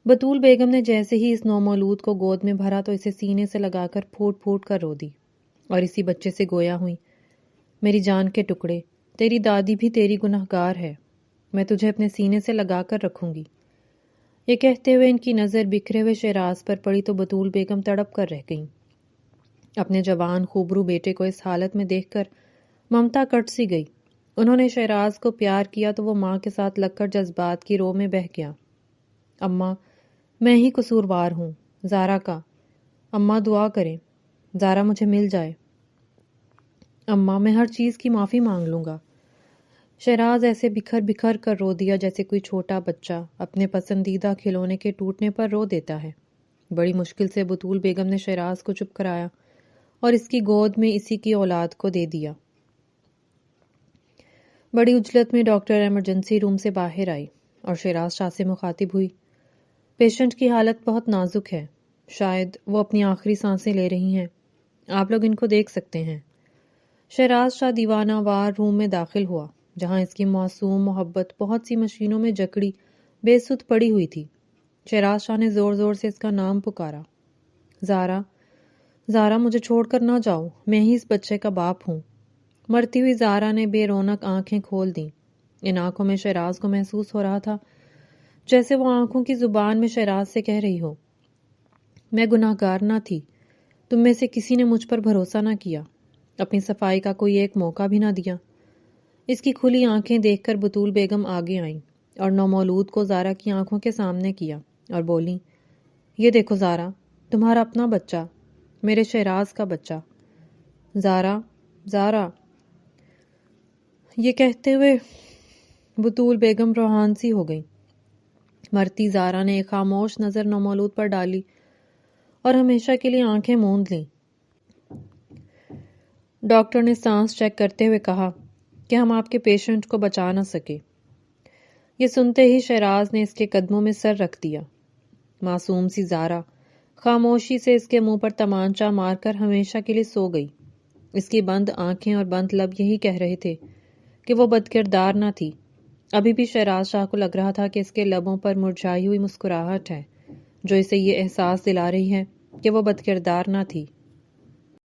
بطول بیگم نے جیسے ہی اس نومولود کو گود میں بھرا تو اسے سینے سے لگا کر پھوٹ پھوٹ کر رو دی اور اسی بچے سے گویا ہوئی، میری جان کے ٹکڑے، تیری دادی بھی تیری گنہگار ہے، میں تجھے اپنے سینے سے لگا کر رکھوں گی۔ یہ کہتے ہوئے ان کی نظر بکھرے ہوئے شہراز پر پڑی تو بطول بیگم تڑپ کر رہ گئیں۔ اپنے جوان خوبرو بیٹے کو اس حالت میں دیکھ کر ممتا کٹ سی گئی۔ انہوں نے شہراز کو پیار کیا تو وہ ماں کے ساتھ لگ کر جذبات کی رو میں بہہ گیا۔ اماں، میں ہی قصوروار ہوں زارا کا، اماں دعا کریں زارا مجھے مل جائے۔ اماں، میں ہر چیز کی معافی مانگ لوں گا۔ شہراز ایسے بکھر بکھر کر رو دیا جیسے کوئی چھوٹا بچہ اپنے پسندیدہ کھلونے کے ٹوٹنے پر رو دیتا ہے۔ بڑی مشکل سے بطول بیگم نے شہراز کو چپ کرایا اور اس کی گود میں اسی کی اولاد کو دے دیا۔ بڑی عجلت میں ڈاکٹر ایمرجنسی روم سے باہر آئی اور شہراز شاہ سے مخاطب ہوئی، پیشنٹ کی حالت بہت نازک ہے، شاید وہ اپنی آخری سانسیں لے رہی ہیں، آپ لوگ ان کو دیکھ سکتے ہیں۔ شہراز شاہ دیوانہ وار روم میں داخل ہوا جہاں اس کی معصوم محبت بہت سی مشینوں میں جکڑی بے سدھ پڑی ہوئی تھی۔ شہراز شاہ نے زور زور سے اس کا نام پکارا، زارا، زارا مجھے چھوڑ کر نہ جاؤ، میں ہی اس بچے کا باپ ہوں۔ مرتی ہوئی زارا نے بے رونق آنکھیں کھول دیں۔ ان آنکھوں میں شہراز کو محسوس ہو رہا تھا جیسے وہ آنکھوں کی زبان میں شہراز سے کہہ رہی ہو، میں گناہگار نہ تھی، تم میں سے کسی نے مجھ پر بھروسہ نہ کیا، اپنی صفائی کا کوئی ایک موقع بھی نہ دیا۔ اس کی کھلی آنکھیں دیکھ کر بطول بیگم آگے آئیں اور نومولود کو زارا کی آنکھوں کے سامنے کیا اور بولیں، یہ دیکھو زارا، تمہارا اپنا بچہ، میرے شہراز کا بچہ، زارا، زارا۔ یہ کہتے ہوئے بطول بیگم روحان سی ہو گئی۔ مرتی زارا نے ایک خاموش نظر نومولود پر ڈالی اور ہمیشہ کے لیے آنکھیں موند لیں۔ ڈاکٹر نے سانس چیک کرتے ہوئے کہا کہ ہم آپ کے پیشنٹ کو بچا نہ سکے۔ یہ سنتے ہی شہراز نے اس کے قدموں میں سر رکھ دیا۔ معصوم سی زارا خاموشی سے اس کے منہ پر تمانچہ مار کر ہمیشہ کے لیے سو گئی۔ اس کی بند آنکھیں اور بند لب یہی کہہ رہے تھے کہ وہ بد کردار نہ تھی۔ ابھی بھی شہراز شاہ کو لگ رہا تھا کہ اس کے لبوں پر مرجھائی ہوئی مسکراہٹ ہے جو اسے یہ احساس دلا رہی ہے کہ وہ بد کردار نہ تھی۔